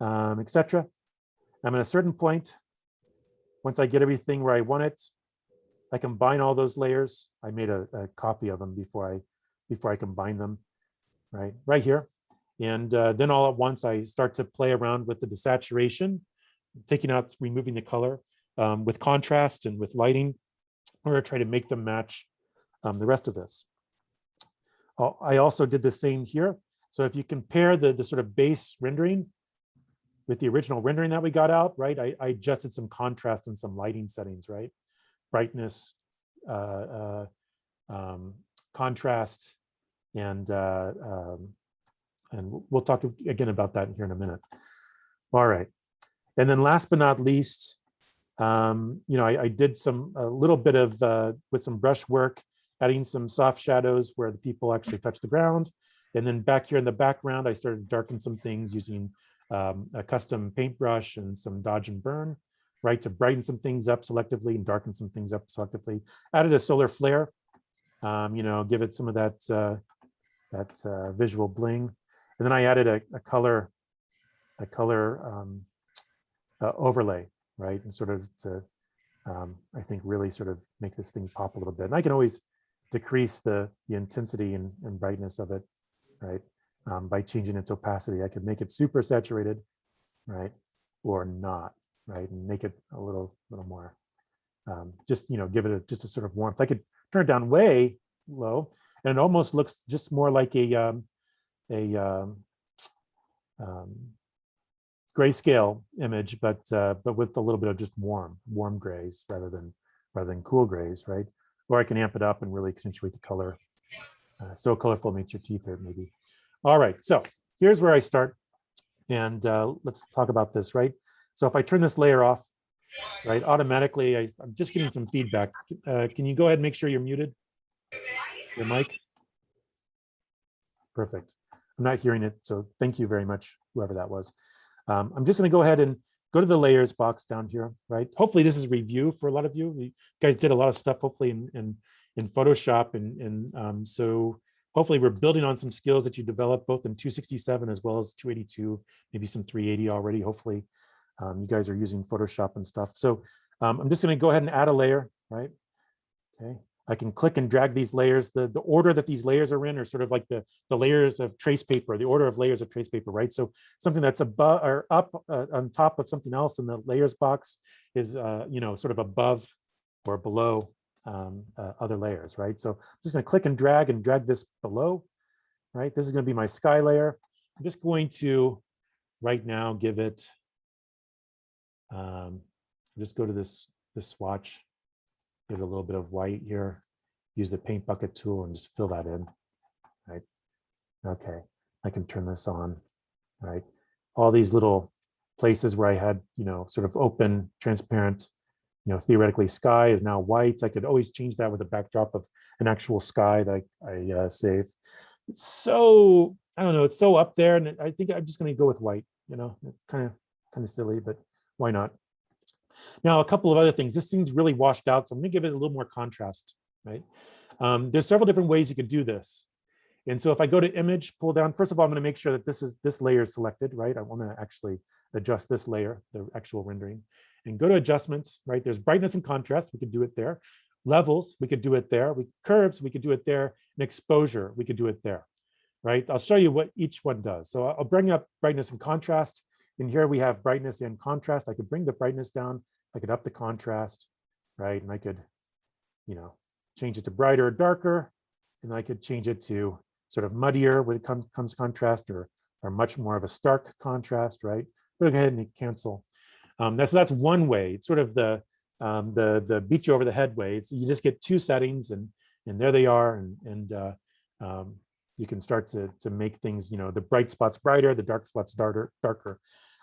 etc. I'm at a certain point, once I get everything where I want it, I combine all those layers. I made a copy of them before I combine them, right here. And then all at once, I start to play around with the desaturation, removing the color with contrast and with lighting, or try to make them match the rest of this. I also did the same here. So if you compare the sort of base rendering with the original rendering that we got out, right, I adjusted some contrast and some lighting settings, right? Brightness, contrast, and we'll talk again about that here in a minute. All right, and then last but not least, I did a little bit of with some brush work, adding some soft shadows where the people actually touch the ground, and then back here in the background, I started to darken some things using a custom paintbrush and some dodge and burn, right, to brighten some things up selectively and darken some things up selectively. Added a solar flare, give it some of that visual bling, and then I added a color overlay, right, and sort of to I think really sort of make this thing pop a little bit. And I can always decrease the intensity and brightness of it, right? By changing its opacity. I could make it super saturated, right? Or not, right? And make it a little more, just, give it just a sort of warmth. I could turn it down way low, and it almost looks just more like a grayscale image, but with a little bit of just warm grays rather than cool grays, right? Or I can amp it up and really accentuate the color. So colorful makes your teeth hurt, maybe. All right, so here's where I start, and let's talk about this, right? So if I turn this layer off, right, automatically, I'm just getting some feedback. Can you go ahead and make sure you're muted? Your mic? Perfect. I'm not hearing it, so thank you very much, whoever that was. I'm just going to go ahead and go to the layers box down here, right? Hopefully this is review for a lot of you. You guys did a lot of stuff, hopefully in Photoshop, and so hopefully we're building on some skills that you developed both in 267 as well as 282, maybe some 380 already. Hopefully you guys are using Photoshop and stuff. So I'm just going to go ahead and add a layer, right? Okay. I can click and drag these layers. The order that these layers are in are sort of like the layers of trace paper, the order of layers of trace paper, right? So something that's above or up on top of something else in the layers box is, sort of above or below other layers, right? So I'm just going to click and drag this below, right? This is going to be my sky layer. I'm just going to right now give it, just go to this swatch. Give it a little bit of white here, use the paint bucket tool and just fill that in, right? Okay, I can turn this on, right? All these little places where I had, sort of open, transparent, theoretically sky is now white. I could always change that with a backdrop of an actual sky that I save. It's so, I don't know, it's so up there, and I think I'm just gonna go with white, it's kind of silly, but why not? Now, a couple of other things. This seems really washed out, so I'm going to give it a little more contrast, right? There's several different ways you could do this. And so if I go to image, pull down, first of all, I'm going to make sure that this layer is selected, right? I want to actually adjust this layer, the actual rendering, and go to adjustments, right? There's brightness and contrast. We could do it there. Levels, we could do it there. Curves, we could do it there. And exposure, we could do it there, right? I'll show you what each one does. So I'll bring up brightness and contrast. And here we have brightness and contrast. I could bring the brightness down. I could up the contrast, right? And I could, change it to brighter or darker. And I could change it to sort of muddier when it comes contrast, or much more of a stark contrast, right? We'll go ahead and cancel. That's one way. It's sort of the beat you over the head way. You just get two settings, and there they are, and you can start to make things, the bright spots brighter, the dark spots darker.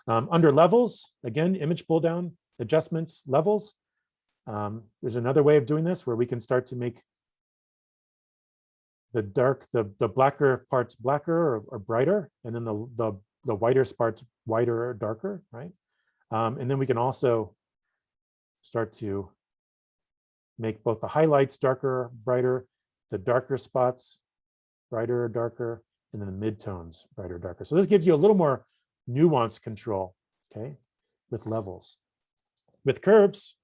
Under levels, again, image pull down, adjustments, levels. There's another way of doing this where we can start to make the blacker parts blacker or brighter, and then the whiter parts whiter or darker, right? And then we can also start to make both the highlights darker, brighter, the darker spots brighter or darker, and then the midtones brighter or darker. So this gives you a little more nuanced control, okay, with levels. With curves,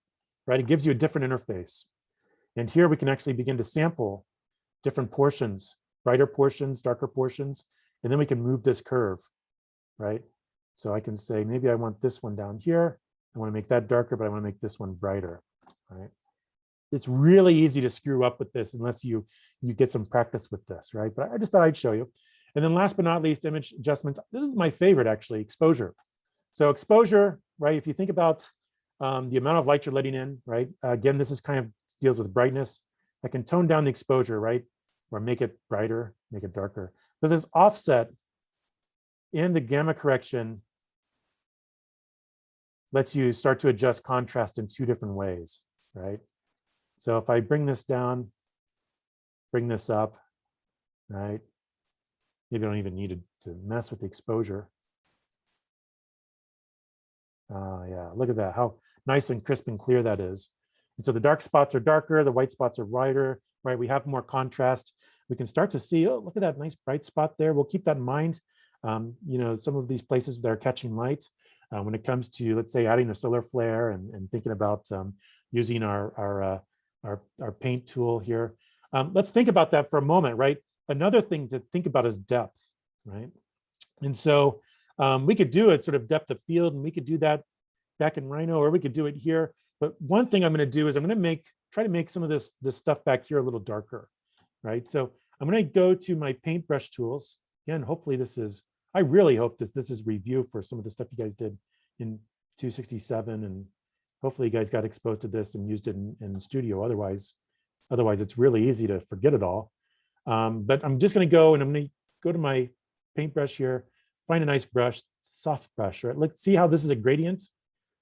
right, it gives you a different interface. And here we can actually begin to sample different portions, brighter portions, darker portions, and then we can move this curve, right? So I can say, maybe I want this one down here. I want to make that darker, but I want to make this one brighter, right? It's really easy to screw up with this unless you get some practice with this, right? But I just thought I'd show you. And then last but not least, image adjustments. This is my favorite, actually, exposure. So exposure, right? If you think about the amount of light you're letting in, right? Again, this is kind of deals with brightness. I can tone down the exposure, right? Or make it brighter, make it darker. So this offset in the gamma correction lets you start to adjust contrast in two different ways, right? So if I bring this down, bring this up, right? Maybe I don't even need to mess with the exposure. Yeah, look at that, how nice and crisp and clear that is. And so the dark spots are darker, the white spots are brighter, right? We have more contrast. We can start to see, oh, look at that nice bright spot there. We'll keep that in mind. Some of these places that are catching light, when it comes to, let's say, adding a solar flare and thinking about using our paint tool here. Let's think about that for a moment, right? Another thing to think about is depth, right? And so we could do it sort of depth of field, and we could do that back in Rhino, or we could do it here. But one thing I'm going to do is I'm going to try to make some of this stuff back here a little darker, right? So I'm going to go to my paintbrush tools. Again, hopefully I really hope this is review for some of the stuff you guys did in 267, and hopefully you guys got exposed to this and used it in Studio. Otherwise it's really easy to forget it all. But I'm just going to go and I'm going to go to my paintbrush here, find a nice brush, soft brush, right? Look, see how this is a gradient,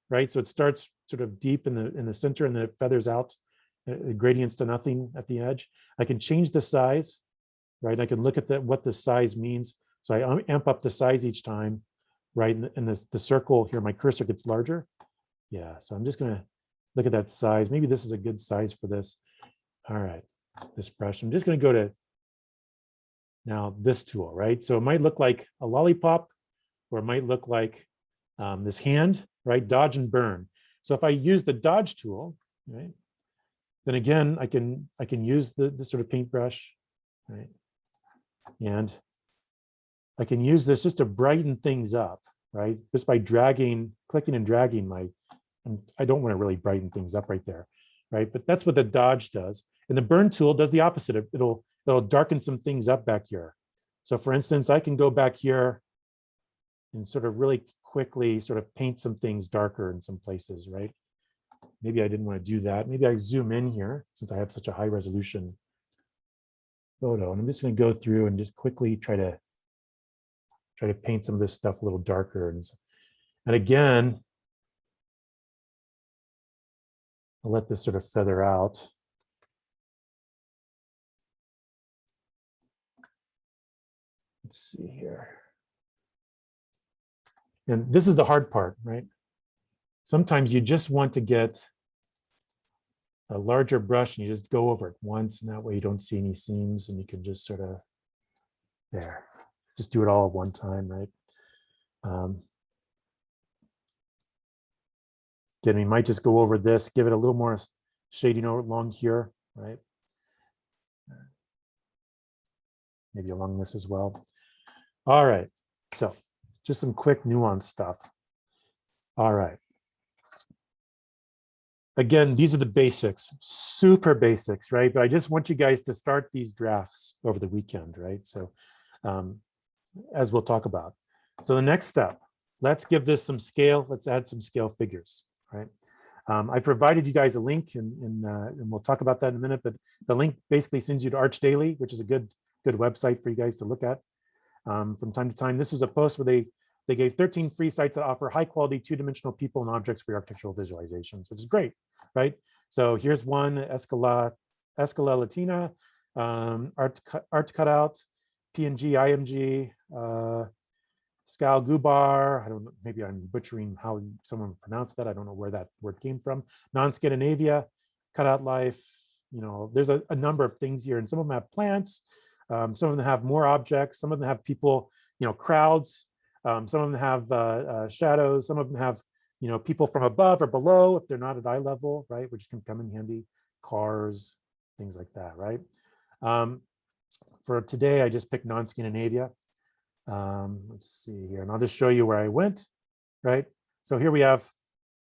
right? So it starts sort of deep in the center and then it feathers out, gradients to nothing at the edge. I can change the size, right? I can look at what the size means. So I amp up the size each time, right? And the circle here, my cursor gets larger. Yeah, so I'm just gonna look at that size. Maybe this is a good size for this. All right, this brush. I'm just gonna go to now this tool, right? So it might look like a lollipop, or it might look like this hand, right? Dodge and burn. So if I use the dodge tool, right, then again, I can use this sort of paintbrush, right? And I can use this just to brighten things up, right? Just by clicking and dragging I don't want to really brighten things up right there, right? But that's what the dodge does. And the burn tool does the opposite. It'll darken some things up back here. So for instance, I can go back here and sort of really quickly sort of paint some things darker in some places, right? Maybe I didn't want to do that. Maybe I zoom in here since I have such a high resolution photo. And I'm just going to go through and just quickly try to paint some of this stuff a little darker. And again, I'll let this sort of feather out. Let's see here. And this is the hard part, right? Sometimes you just want to get a larger brush and you just go over it once, and that way you don't see any seams and you can just sort of, there, just do it all at one time, right? Again, we might just go over this, give it a little more shading along here, right? Maybe along this as well. All right, so just some quick nuance stuff. All right. Again, these are the basics, super basics, right? But I just want you guys to start these drafts over the weekend, right? So as we'll talk about. So the next step, let's give this some scale. Let's add some scale figures, right? I provided you guys a link and we'll talk about that in a minute, but the link basically sends you to Arch Daily, which is a good website for you guys to look at from time to time. This was a post where they gave 13 free sites that offer high quality two-dimensional people and objects for your architectural visualizations, which is great, right? So here's one, Escala Latina, Art Cutout, PNG, IMG, Skal Gubar, I don't know, maybe I'm butchering how someone pronounced that. I don't know where that word came from. Non-Scandinavia, Cutout Life, you know, there's a number of things here, and some of them have plants, some of them have more objects, some of them have people, you know, crowds, some of them have shadows, some of them have, you know, people from above or below if they're not at eye level, right, which can come in handy, cars, things like that, right? For today, I just picked non-Scandinavia. Let's see here, and I'll just show you where I went, right? So here we have,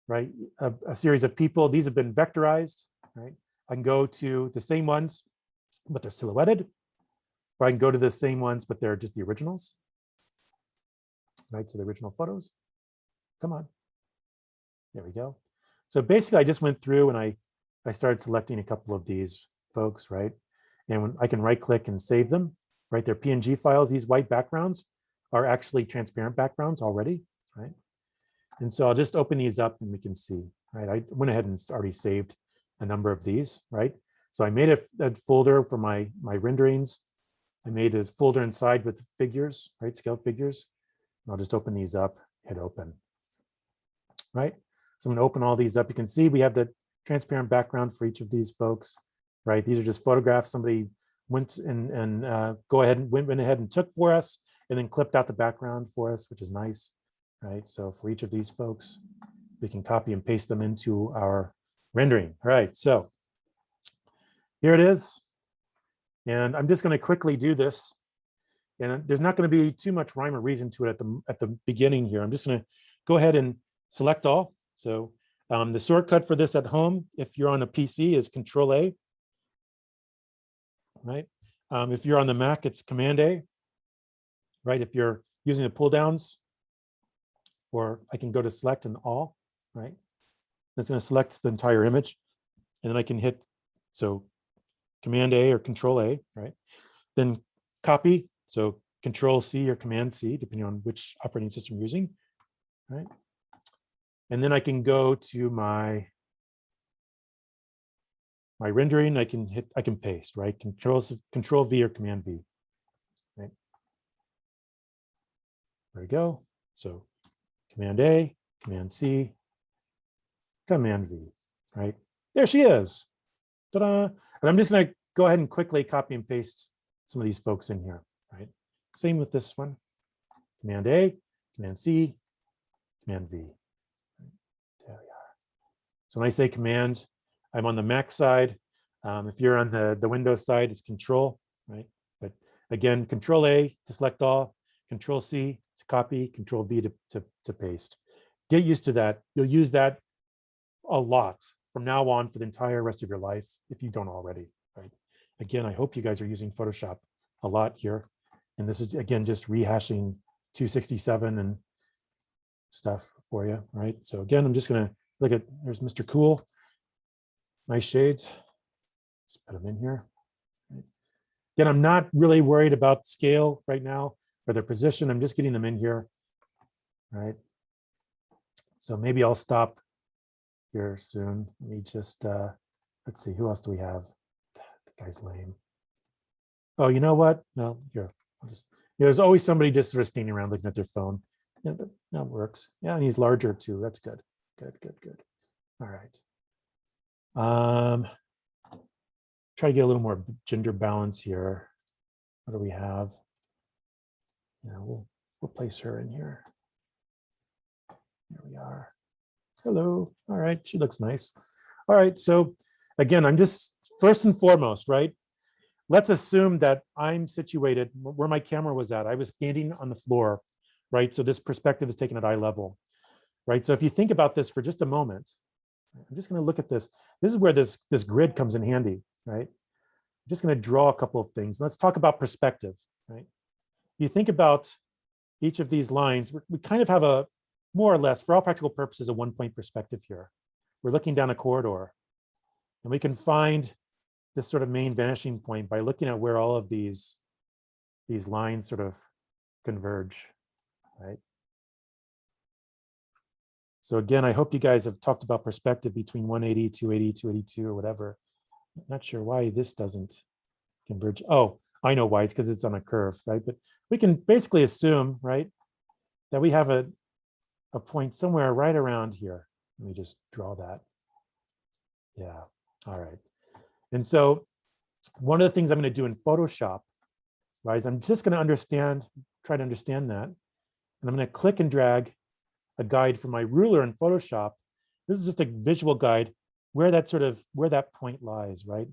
right, a series of people. These have been vectorized, right? I can go to the same ones, but they're silhouetted, or I can go to the same ones, but they're just the originals, right? So the original photos. Come on. There we go. So basically, I just went through and I started selecting a couple of these folks, right? And when I can right click and save them, right? They're PNG files. These white backgrounds are actually transparent backgrounds already, right? And so I'll just open these up and we can see, right? I went ahead and already saved a number of these, right? So I made a folder for my renderings. I made a folder inside with figures, right? Scale figures. And I'll just open these up, hit open, right? So I'm gonna open all these up. You can see we have the transparent background for each of these folks, right? These are just photographs somebody went and went ahead and took for us and then clipped out the background for us, which is nice, right? So for each of these folks, we can copy and paste them into our rendering. All right, so here it is, And I'm just going to quickly do this. And there's not going to be too much rhyme or reason to it at the beginning here. I'm just going to go ahead and select all. So the shortcut for this at home, if you're on a PC, is Control A, right? If you're on the Mac, it's Command A, right? If you're using the pull downs, or I can go to select and all, right? It's going to select the entire image, and then I can hit, so Command A or Control A, right? Then copy, so Control C or Command C, depending on which operating system you're using, right? And then I can go to my rendering. I can paste, right? Control V or Command V, right? There we go. So Command A, Command C, Command V, right? There she is. Ta-da! And I'm just going to go ahead and quickly copy and paste some of these folks in here, right? Same with this one. Command A, Command C, Command V. There we are. So when I say Command, I'm on the Mac side. If you're on the Windows side, it's Control, right? But again, Control A to select all, Control C to copy, Control V to paste. Get used to that. You'll use that a lot from now on for the entire rest of your life, if you don't already, right? Again, I hope you guys are using Photoshop a lot here. And this is, again, just rehashing 267 and stuff for you, right? So again, I'm just gonna look at, there's Mr. Cool. Nice shades. Just put them in here. Again, I'm not really worried about scale right now or their position. I'm just getting them in here, right? So maybe I'll stop here soon. Let me just, let's see, who else do we have? The guy's lame. Oh, you know what? No, here, I'll just, there's always somebody just sort of standing around looking at their phone. Yeah, that works. Yeah, and he's larger too. That's good. Good, good, good. All right. Try to get a little more gender balance here. What do we have? Yeah, we'll place her in here. Here we are. Hello. All right, she looks nice. All right, so again, I'm just, first and foremost, right? Let's assume that I'm situated where my camera was at. I was standing on the floor, right? So this perspective is taken at eye level, right? So if you think about this for just a moment, I'm just going to look at this. This is where this grid comes in handy, right? I'm just going to draw a couple of things. Let's talk about perspective, right? You think about each of these lines, we kind of have a, more or less, for all practical purposes, a one-point perspective here. We're looking down a corridor, and we can find this sort of main vanishing point by looking at where all of these lines sort of converge, right? So again, I hope you guys have talked about perspective between 180, 280, 282, or whatever. I'm not sure why this doesn't converge. Oh, I know why. It's because it's on a curve, right? But we can basically assume, right, that we have a point somewhere right around here. Let me just draw that. Yeah, all right. And so one of the things I'm going to do in Photoshop, right, is I'm just going to try to understand that. And I'm going to click and drag a guide from my ruler in Photoshop. This is just a visual guide where that point lies, right?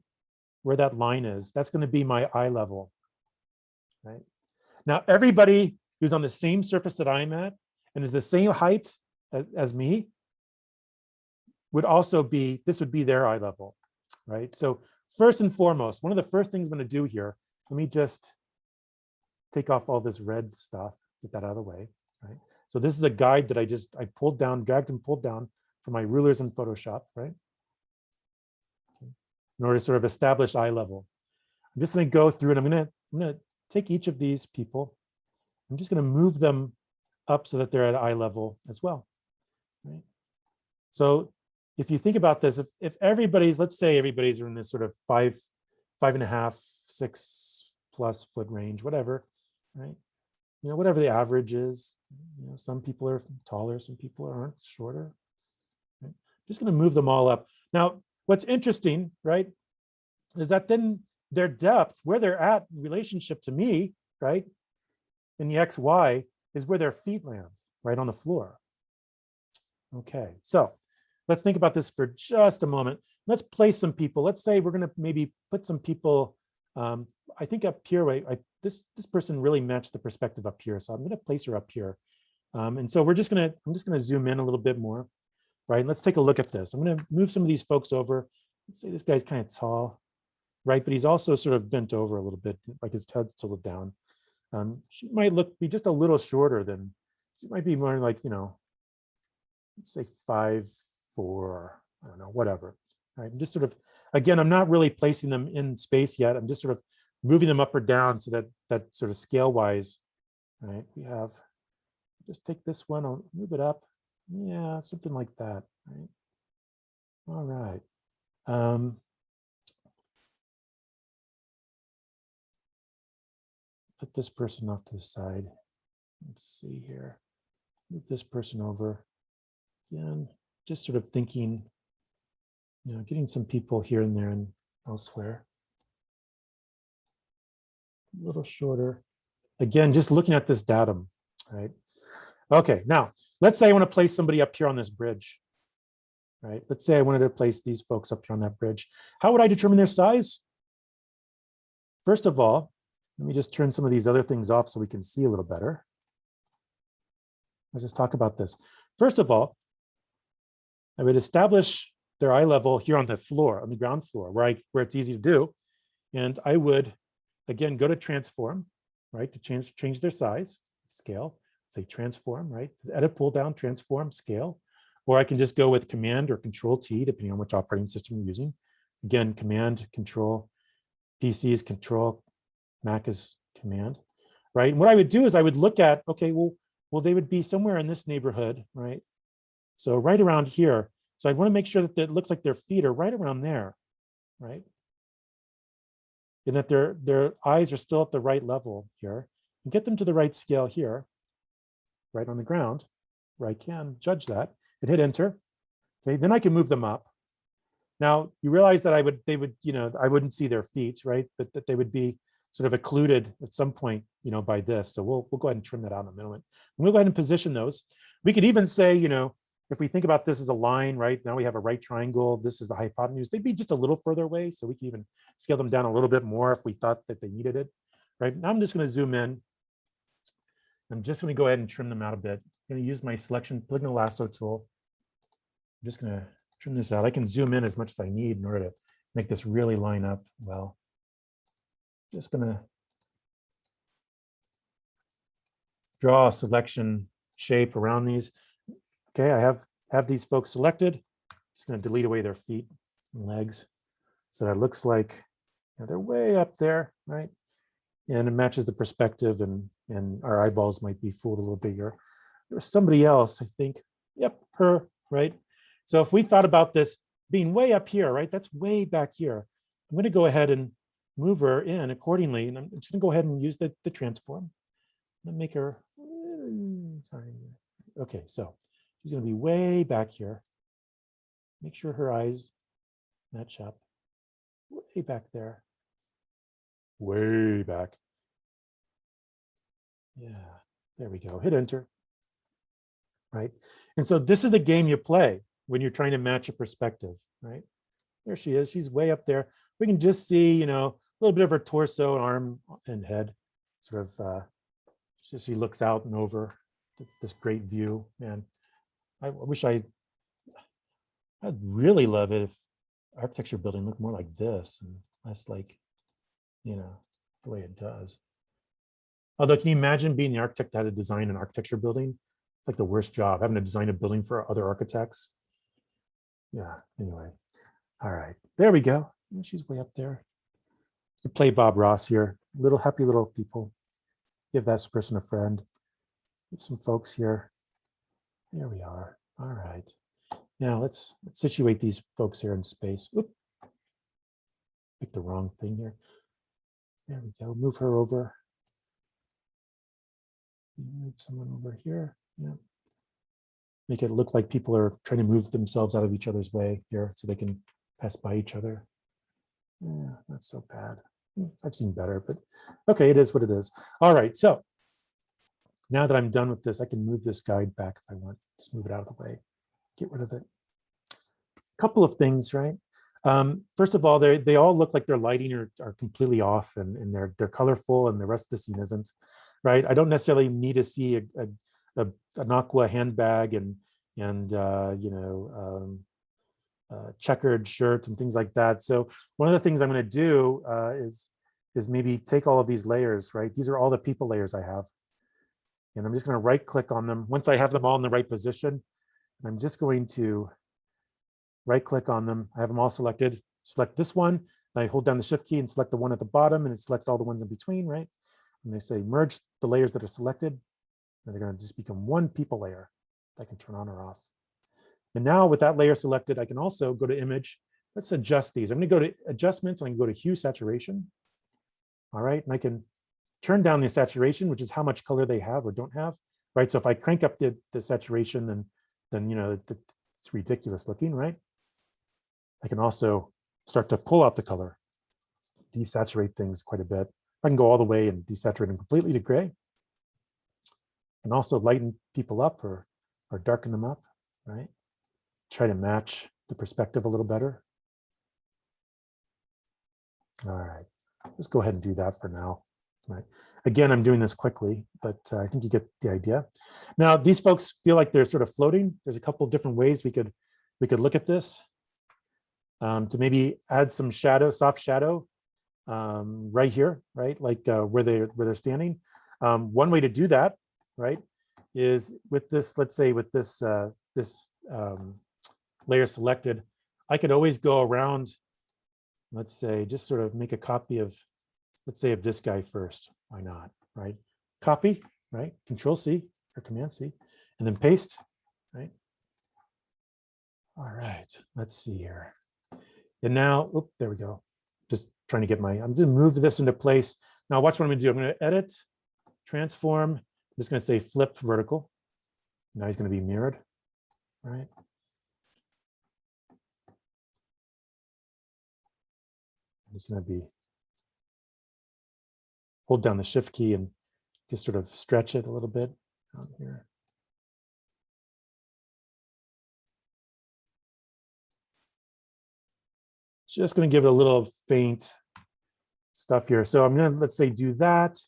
Where that line is. That's going to be my eye level, right? Now, everybody who's on the same surface that I'm at and is the same height as me would also be, this would be their eye level, right? So first and foremost, one of the first things I'm going to do here, let me just take off all this red stuff, get that out of the way, right? So this is a guide that I pulled down, dragged and pulled down from my rulers in Photoshop, right? In order to sort of establish eye level. I'm just going to go through and I'm going to take each of these people. I'm just going to move them up so that they're at eye level as well, right? So if you think about this, if everybody's, let's say everybody's in this sort of 5.5, 6+ foot range, whatever, right? You know, whatever the average is, you know, some people are taller, some people aren't, shorter. Right? Just going to move them all up. Now, what's interesting, right, is that then their depth, where they're at in relationship to me, right, in the XY, is where their feet land, right on the floor. Okay, so let's think about this for just a moment. Let's place some people. Let's say we're going to maybe put some people I think up here, this person really matched the perspective up here. So I'm going to place her up here. And so I'm just going to zoom in a little bit more, right? Let's take a look at this. I'm going to move some of these folks over. Let's say this guy's kind of tall, right? But he's also sort of bent over a little bit, like his head's tilted down. She might be just a little shorter than, she might be more like, let's say 5'4", I don't know, whatever. All right, just sort of, again, I'm not really placing them in space yet. I'm just sort of moving them up or down so that sort of scale wise, right? We have, just take this one, I'll move it up. Yeah, something like that, right? All right. Put this person off to the side. Let's see here. Move this person over. Again, just sort of thinking, getting some people here and there and elsewhere. A little shorter. Again, just looking at this datum, right? Okay, now let's say I want to place somebody up here on this bridge, right? Let's say I wanted to place these folks up here on that bridge. How would I determine their size? First of all, let me just turn some of these other things off so we can see a little better. Let's just talk about this. First of all, I would establish their eye level here on the floor, on the ground floor, where it's easy to do. And I would, again, go to transform, right, to change their size, scale, say transform, right, edit, pull down, transform, scale. Or I can just go with Command or Control T, depending on which operating system you're using. Again, Command, Control, PC is Control, Mac is Command, right? And what I would do is I would look at, okay, well, they would be somewhere in this neighborhood, right? So right around here. So I want to make sure that it looks like their feet are right around there, right? And that their eyes are still at the right level here, and get them to the right scale here, right on the ground, where I can judge that, and hit enter. Okay, then I can move them up. Now you realize that I wouldn't see their feet, right? But that they would be sort of occluded at some point, by this. So we'll go ahead and trim that out in a moment. And we'll go ahead and position those. We could even say, if we think about this as a line, right? Now we have a right triangle. This is the hypotenuse. They'd be just a little further away. So we can even scale them down a little bit more if we thought that they needed it, right? Now I'm just going to zoom in. I'm just going to go ahead and trim them out a bit. I'm going to use my selection polygonal lasso tool. I'm just going to trim this out. I can zoom in as much as I need in order to make this really line up well. Just going to draw a selection shape around these. Okay, I have these folks selected. Just going to delete away their feet and legs. So that looks like they're way up there, right? And it matches the perspective, and our eyeballs might be fooled a little bit here. There's somebody else, I think. Yep, her, right? So if we thought about this being way up here, right? That's way back here. I'm going to go ahead and move her in accordingly. And I'm just going to go ahead and use the transform. I'm going to make her, okay, so she's going to be way back here. Make sure her eyes match up. Way back there. Way back. Yeah, there we go. Hit enter. Right? And so this is the game you play when you're trying to match a perspective, right? There she is. She's way up there. We can just see, a little bit of her torso, arm, and head. Sort of, she looks out and over this great view. Man, I wish I'd really love it if architecture building looked more like this and less like, the way it does. Although, can you imagine being the architect that had to design an architecture building? It's like the worst job, having to design a building for other architects. Yeah, anyway. All right, there we go. She's way up there. You play Bob Ross here. Little happy little people. Give that person a friend. Give some folks here. There we are. All right. Now let's situate these folks here in space. Oop. Pick the wrong thing here. There we go. Move her over. Move someone over here. Yeah. Make it look like people are trying to move themselves out of each other's way here so they can pass by each other. Yeah, not so bad. I've seen better, but okay, it is what it is. All right, so now that I'm done with this, I can move this guide back if I want. Just move it out of the way, get rid of it. A couple of things, right? First of all, they all look like their lighting are completely off, and they're colorful, and the rest of the scene isn't, right? I don't necessarily need to see an aqua handbag and checkered shirt and things like that. So one of the things I'm going to do is maybe take all of these layers, right? These are all the people layers I have. And I'm just going to right click on them. Once I have them all in the right position, I'm just going to right click on them. I have them all selected. Select this one. Then I hold down the shift key and select the one at the bottom, and it selects all the ones in between, right? And they say merge the layers that are selected, and they're going to just become one people layer that I can turn on or off. And now with that layer selected, I can also go to image. Let's adjust these. I'm going to go to adjustments, and I can go to hue saturation. All right, and I can turn down the saturation, which is how much color they have or don't have, right? So if I crank up the saturation, then it's ridiculous looking, right? I can also start to pull out the color, desaturate things quite a bit. I can go all the way and desaturate them completely to gray. And also lighten people up or darken them up, right? Try to match the perspective a little better. All right, let's go ahead and do that for now. Right. Again, I'm doing this quickly, but I think you get the idea. Now, these folks feel like they're sort of floating. There's a couple of different ways we could look at this to maybe add some shadow, soft shadow right here, right, like where they're standing. One way to do that, right, is with this. Let's say with this layer selected, I could always go around. Let's say just sort of make a copy of. Let's say of this guy first. Why not, right? Copy, right? Control C or Command C, and then paste, right? All right, let's see here. And now, oh, there we go. Just trying to get I'm going to move this into place. Now watch what I'm going to do. I'm going to edit, transform. I'm just going to say flip vertical. Now he's going to be mirrored, right? I'm just going to be hold down the shift key and just sort of stretch it a little bit down here. Just going to give it a little faint stuff here. So I'm going to, let's say, do that.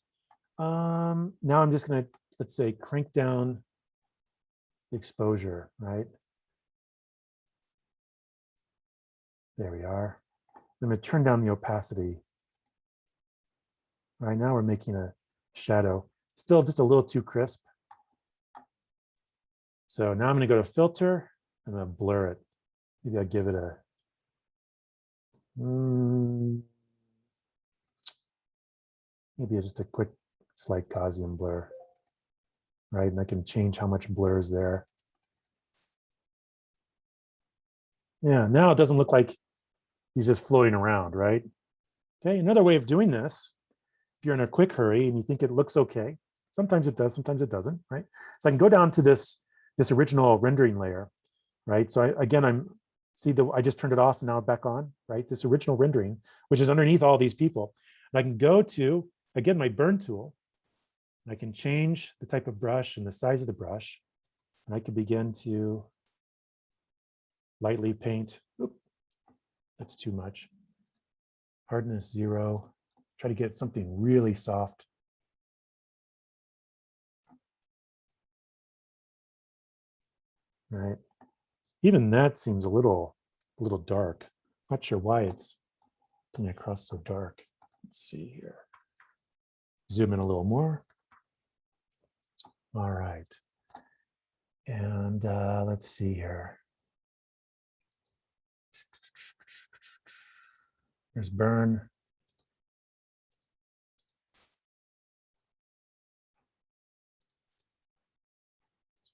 Now I'm just going to, let's say, crank down the exposure, right? There we are. I'm going to turn down the opacity. Right now we're making a shadow, still just a little too crisp. So now I'm going to go to filter. I'm going to blur it. Maybe I'll give it a maybe just a quick slight Gaussian blur, right? And I can change how much blur is there. Yeah, now it doesn't look like he's just floating around, right? Okay, another way of doing this, if you're in a quick hurry and you think it looks okay, sometimes it does, sometimes it doesn't, right? So I can go down to this original rendering layer, right? So I just turned it off and now back on, right? This original rendering, which is underneath all these people. And I can go to, again, my burn tool, and I can change the type of brush and the size of the brush. And I can begin to lightly paint. Oop, that's too much. Hardness 0. Try to get something really soft. Right. Even that seems a little dark. Not sure why it's coming across so dark. Let's see here. Zoom in a little more. All right. And let's see here. There's burn.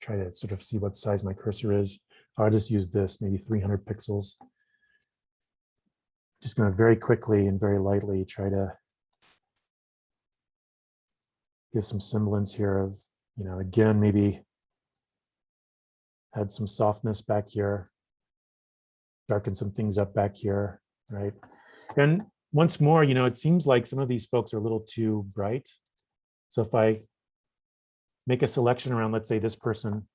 Try to sort of see what size my cursor is. I'll just use this, maybe 300 pixels. Just going to very quickly and very lightly try to give some semblance here of, again, maybe add some softness back here, darken some things up back here, right? And once more, it seems like some of these folks are a little too bright. So if I make a selection around, let's say this person,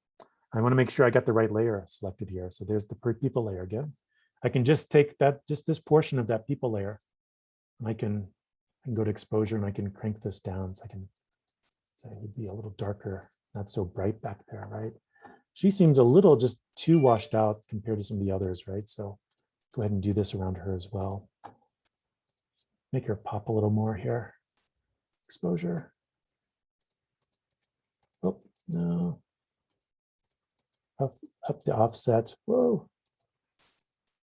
I want to make sure I got the right layer selected here. So there's the people layer again. I can just take that, just this portion of that people layer, and I can go to exposure and I can crank this down. So I can say it'd be a little darker, not so bright back there, right? She seems a little just too washed out compared to some of the others, right? So go ahead and do this around her as well. Make her pop a little more here. Exposure. Oh, no. Up the offset. Whoa.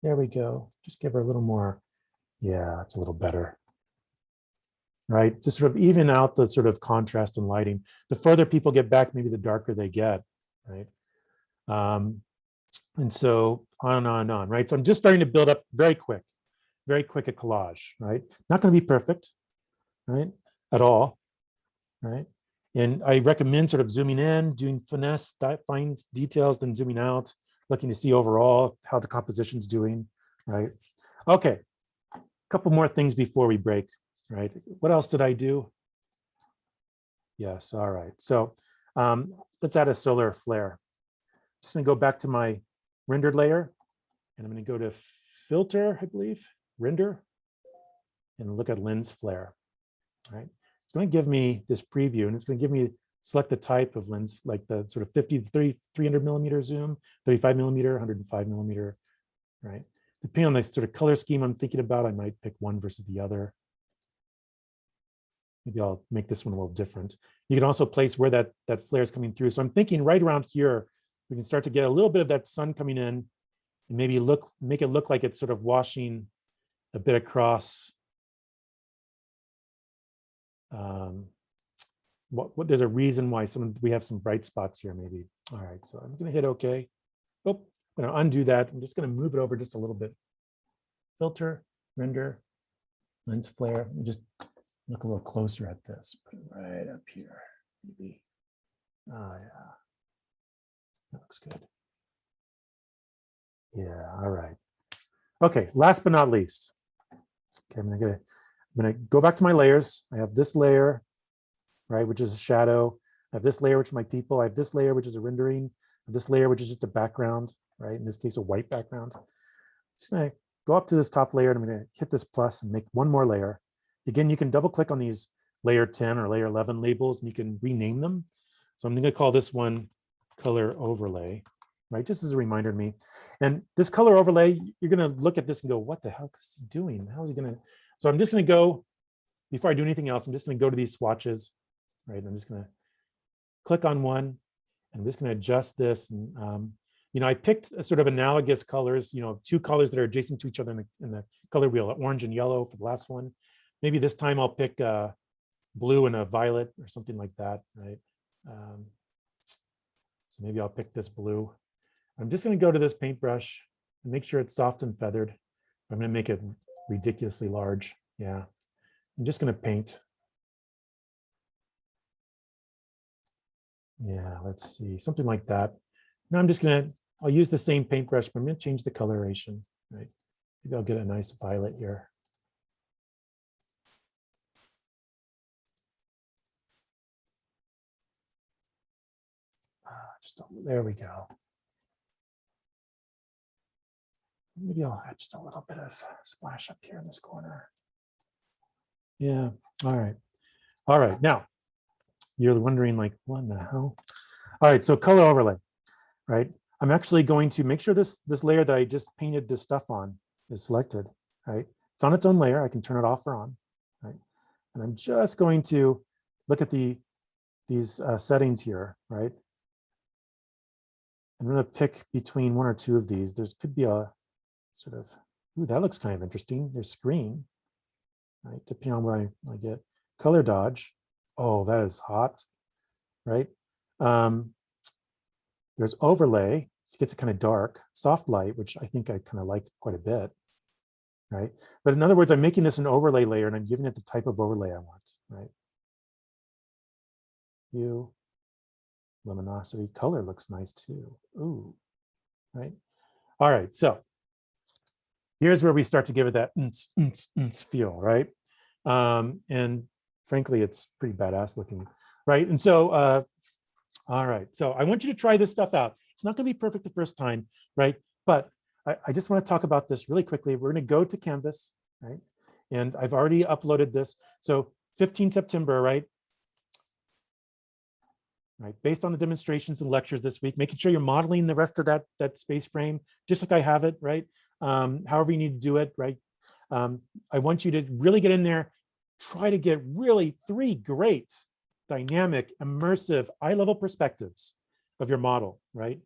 There we go. Just give her a little more. Yeah, it's a little better. Right? Just sort of even out the sort of contrast and lighting. The further people get back, maybe the darker they get, right? And so on and on and on, right? So I'm just starting to build up very quick a collage, right? Not going to be perfect, right? At all, right? And I recommend sort of zooming in, doing finesse, fine details, then zooming out, looking to see overall how the composition's doing, right? Okay, a couple more things before we break, right? What else did I do? Yes, all right. So let's add a solar flare. Just gonna go back to my rendered layer, and I'm gonna go to filter, I believe, render, and look at lens flare, right? It's going to give me this preview, and it's going to give me select the type of lens, like the sort of 50 to 30, 300 millimeter zoom, 35 millimeter, 105 millimeter, right? Depending on the sort of color scheme I'm thinking about, I might pick one versus the other. Maybe I'll make this one a little different. You can also place where that flare is coming through. So I'm thinking right around here, we can start to get a little bit of that sun coming in, and maybe make it look like it's sort of washing a bit across. There's a reason why we have some bright spots here, maybe. All right, so I'm going to hit OK. Oh, I'm going to undo that. I'm just going to move it over just a little bit. Filter, render, lens flare. Let me just look a little closer at this. Put it right up here, maybe. Oh, yeah. That looks good. Yeah, all right. Okay, last but not least. Okay, I'm going to go back to my layers. I have this layer, right, which is a shadow. I have this layer, which is my people. I have this layer, which is a rendering. I have this layer, which is just a background, right? In this case, a white background. Just going to go up to this top layer, and I'm going to hit this plus and make one more layer. Again, you can double click on these layer 10 or layer 11 labels, and you can rename them. So I'm going to call this one color overlay, right? Just as a reminder to me. And this color overlay, you're going to look at this and go, what the hell is he doing? How is he going to? So I'm just going to go, before I do anything else, I'm just going to go to these swatches, right? And I'm just going to click on one, and I'm just going to adjust this. And, I picked a sort of analogous colors, two colors that are adjacent to each other in the color wheel, orange and yellow for the last one. Maybe this time I'll pick blue and a violet or something like that, right? So maybe I'll pick this blue. I'm just going to go to this paintbrush and make sure it's soft and feathered. I'm going to make it ridiculously large. Yeah, I'm just going to paint. Yeah, let's see, something like that. Now I'm just I'll use the same paintbrush, but I'm going to change the coloration, right? Maybe I'll get a nice violet here. There we go. Maybe I'll add just a little bit of splash up here in this corner. Yeah, all right. All right, now, you're wondering like, what in the hell? All right, so color overlay, right? I'm actually going to make sure this layer that I just painted this stuff on is selected, right? It's on its own layer. I can turn it off or on, right? And I'm just going to look at these settings here, right? I'm going to pick between one or two of these. There's could be a sort of, ooh, that looks kind of interesting. There's screen, right? Depending on what I get. Color dodge. Oh, that is hot, right? There's overlay. It gets it kind of dark. Soft light, which I think I kind of like quite a bit, right? But in other words, I'm making this an overlay layer, and I'm giving it the type of overlay I want, right? Hue, luminosity, color looks nice too. Ooh, right? All right, so here's where we start to give it that feel, right? And frankly, it's pretty badass looking, right? And so, all right, so I want you to try this stuff out. It's not going to be perfect the first time, right? But I just want to talk about this really quickly. We're going to go to Canvas, right? And I've already uploaded this. So 15 September, right? Right, based on the demonstrations and lectures this week, making sure you're modeling the rest of that space frame, just like I have it, right? However you need to do it, right? I want you to really get in there, try to get really 3 great, dynamic, immersive, eye-level perspectives of your model, right?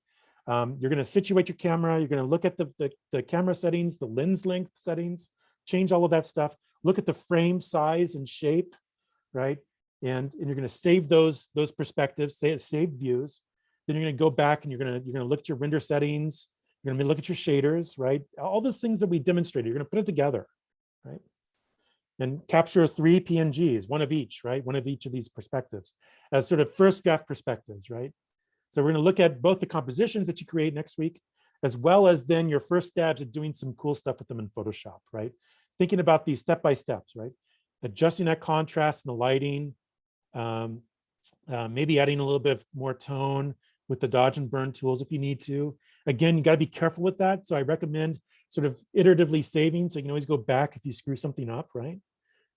You're going to situate your camera. You're going to look at the camera settings, the lens length settings, change all of that stuff. Look at the frame size and shape, right? And you're going to save those perspectives, save views. Then you're going to go back and you're going to look at your render settings. You're going to look at your shaders, right? All the things that we demonstrated. You're going to put it together, right? And capture 3 PNGs, one of each, right? One of each of these perspectives as sort of first draft perspectives, right? So we're going to look at both the compositions that you create next week, as well as then your first stabs at doing some cool stuff with them in Photoshop, right? Thinking about these step by steps, right? Adjusting that contrast and the lighting, maybe adding a little bit of more tone with the dodge and burn tools if you need to. Again, you got to be careful with that. So I recommend sort of iteratively saving, so you can always go back if you screw something up, right?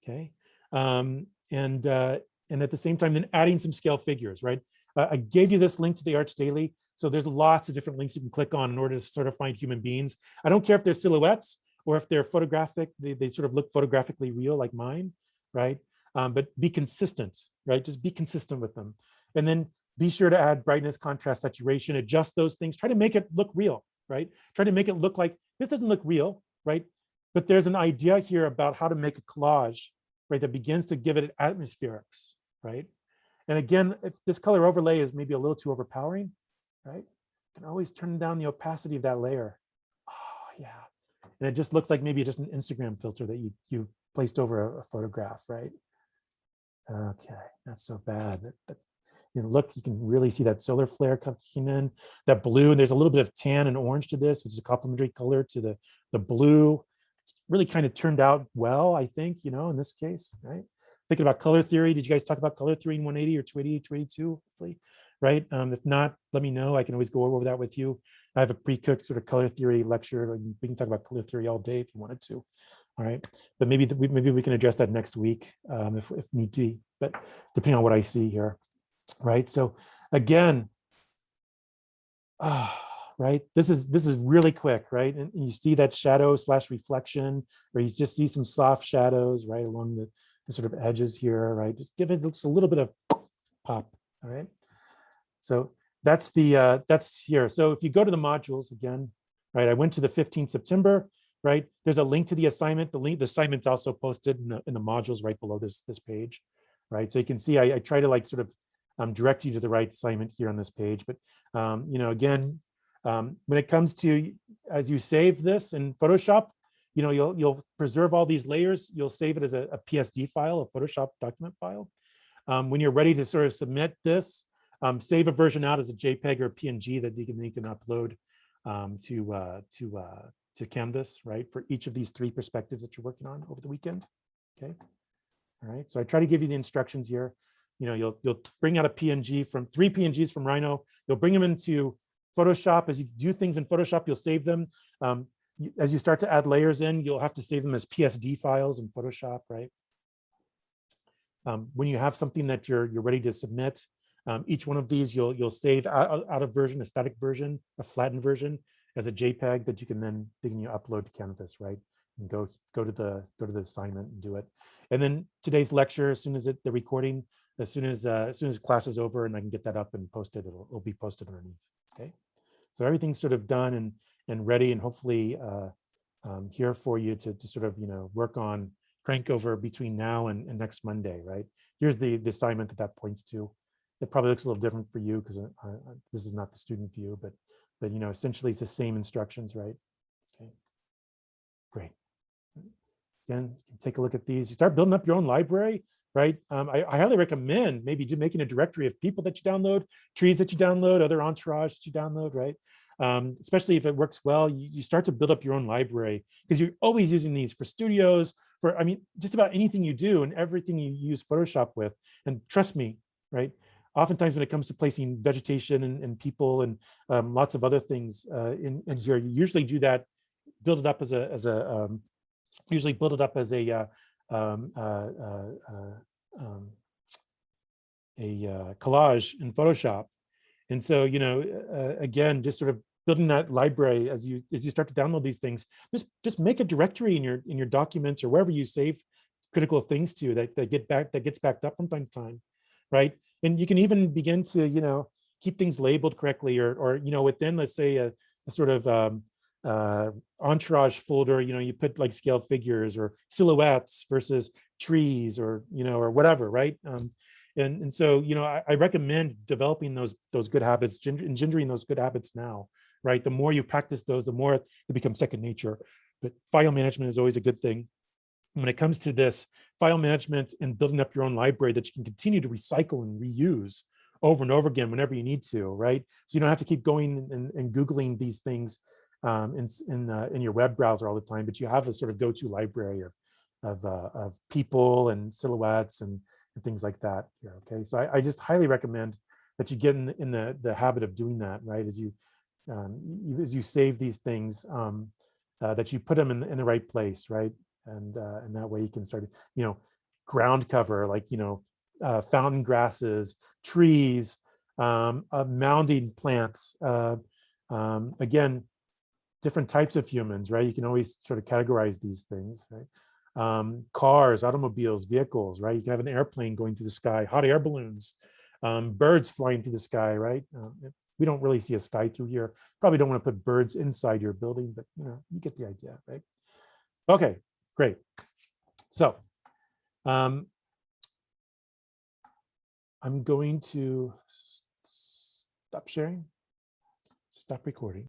Okay. And at the same time, then adding some scale figures, right? I gave you this link to the Arch Daily. So there's lots of different links you can click on in order to sort of find human beings. I don't care if they're silhouettes or if they're photographic, they sort of look photographically real like mine, right? But be consistent, right? Just be consistent with them. And then be sure to add brightness, contrast, saturation, adjust those things. Try to make it look real, right? Try to make it look like, this doesn't look real, right? But there's an idea here about how to make a collage, right? That begins to give it atmospherics, right? And again, if this color overlay is maybe a little too overpowering, right? You can always turn down the opacity of that layer. Oh, yeah. And it just looks like maybe just an Instagram filter that you placed over a photograph, right? Okay, not so bad. You know, look, you can really see that solar flare coming in, that blue, and there's a little bit of tan and orange to this, which is a complementary color to the blue. It's really kind of turned out well, I think, you know, in this case, right? Thinking about color theory, did you guys talk about color theory in 180 or 280, 282, hopefully, right? If not, let me know. I can always go over that with you. I have a pre-cooked sort of color theory lecture. We can talk about color theory all day if you wanted to. All right, but maybe we can address that next week if need be, but depending on what I see here, right? So again, right, this is really quick, right? And you see that shadow / reflection, or you just see some soft shadows, right, along the sort of edges here, right? Just give it a little bit of pop, all right? So that's here. So if you go to the modules again, right, I went to the 15th September, right? There's a link to the assignment. The assignment's also posted in the modules right below this page, right? So you can see I try to like sort of direct you to the right assignment here on this page. But you know, again, when it comes to as you save this in Photoshop, you know, you'll preserve all these layers. You'll save it as a PSD file, a Photoshop document file. When you're ready to sort of submit this, save a version out as a JPEG or a PNG that you can upload to Canvas, right? For each of these 3 perspectives that you're working on over the weekend. Okay. All right. So I try to give you the instructions here. You know, you'll bring out a PNG from 3 PNGs from Rhino. You'll bring them into Photoshop. As you do things in Photoshop, you'll save them. As you start to add layers in, you'll have to save them as PSD files in Photoshop, right? When you have something that you're ready to submit, each one of these you'll save out of version, a static version, a flattened version as a JPEG that you can then upload to Canvas, right? And go to the assignment and do it. And then today's lecture, as soon as the recording, as soon as class is over and I can get that up and posted, it'll be posted underneath. Okay, so everything's sort of done and ready, and hopefully here for you to sort of work on, crank over between now and next Monday, right? Here's the assignment that points to. It probably looks a little different for you because this is not the student view, but essentially it's the same instructions, right? Okay, great. Again, you can take a look at these. You start building up your own library, right? I highly recommend maybe making a directory of people that you download, trees that you download, other entourage that you download, right? Especially if it works well, you start to build up your own library because you're always using these for studios, for, just about anything you do and everything you use Photoshop with. And trust me, right? oftentimes when it comes to placing vegetation and people and lots of other things in here, you usually do that, build it up as usually build it up as a collage in Photoshop. And so, again, just sort of building that library as you start to download these things, just make a directory in your documents or wherever you save critical things to that gets backed up from time to time, right? And you can even begin to keep things labeled correctly, or within, let's say, a sort of entourage folder, you put like scale figures or silhouettes versus trees, or or whatever, right? And so I recommend developing those good habits, engendering those good habits now, right? The more you practice those, the more they become second nature. But file management is always a good thing. When it comes to this, file management and building up your own library that you can continue to recycle and reuse over and over again whenever you need to, right? So you don't have to keep going and Googling these things in your web browser all the time, but you have a sort of go-to library of people and silhouettes and things like that here. Okay, so I just highly recommend that you get in the habit of doing that, right? As you save these things, that you put them in the right place, right? And that way you can start, ground cover, like fountain grasses, trees, mounding plants, again, different types of humans, right? You can always sort of categorize these things, right? Cars, automobiles, vehicles, right? You can have an airplane going through the sky, hot air balloons, birds flying through the sky, right? We don't really see a sky through here. Probably don't want to put birds inside your building, but you get the idea, right? Okay, great. So I'm going to stop sharing, stop recording.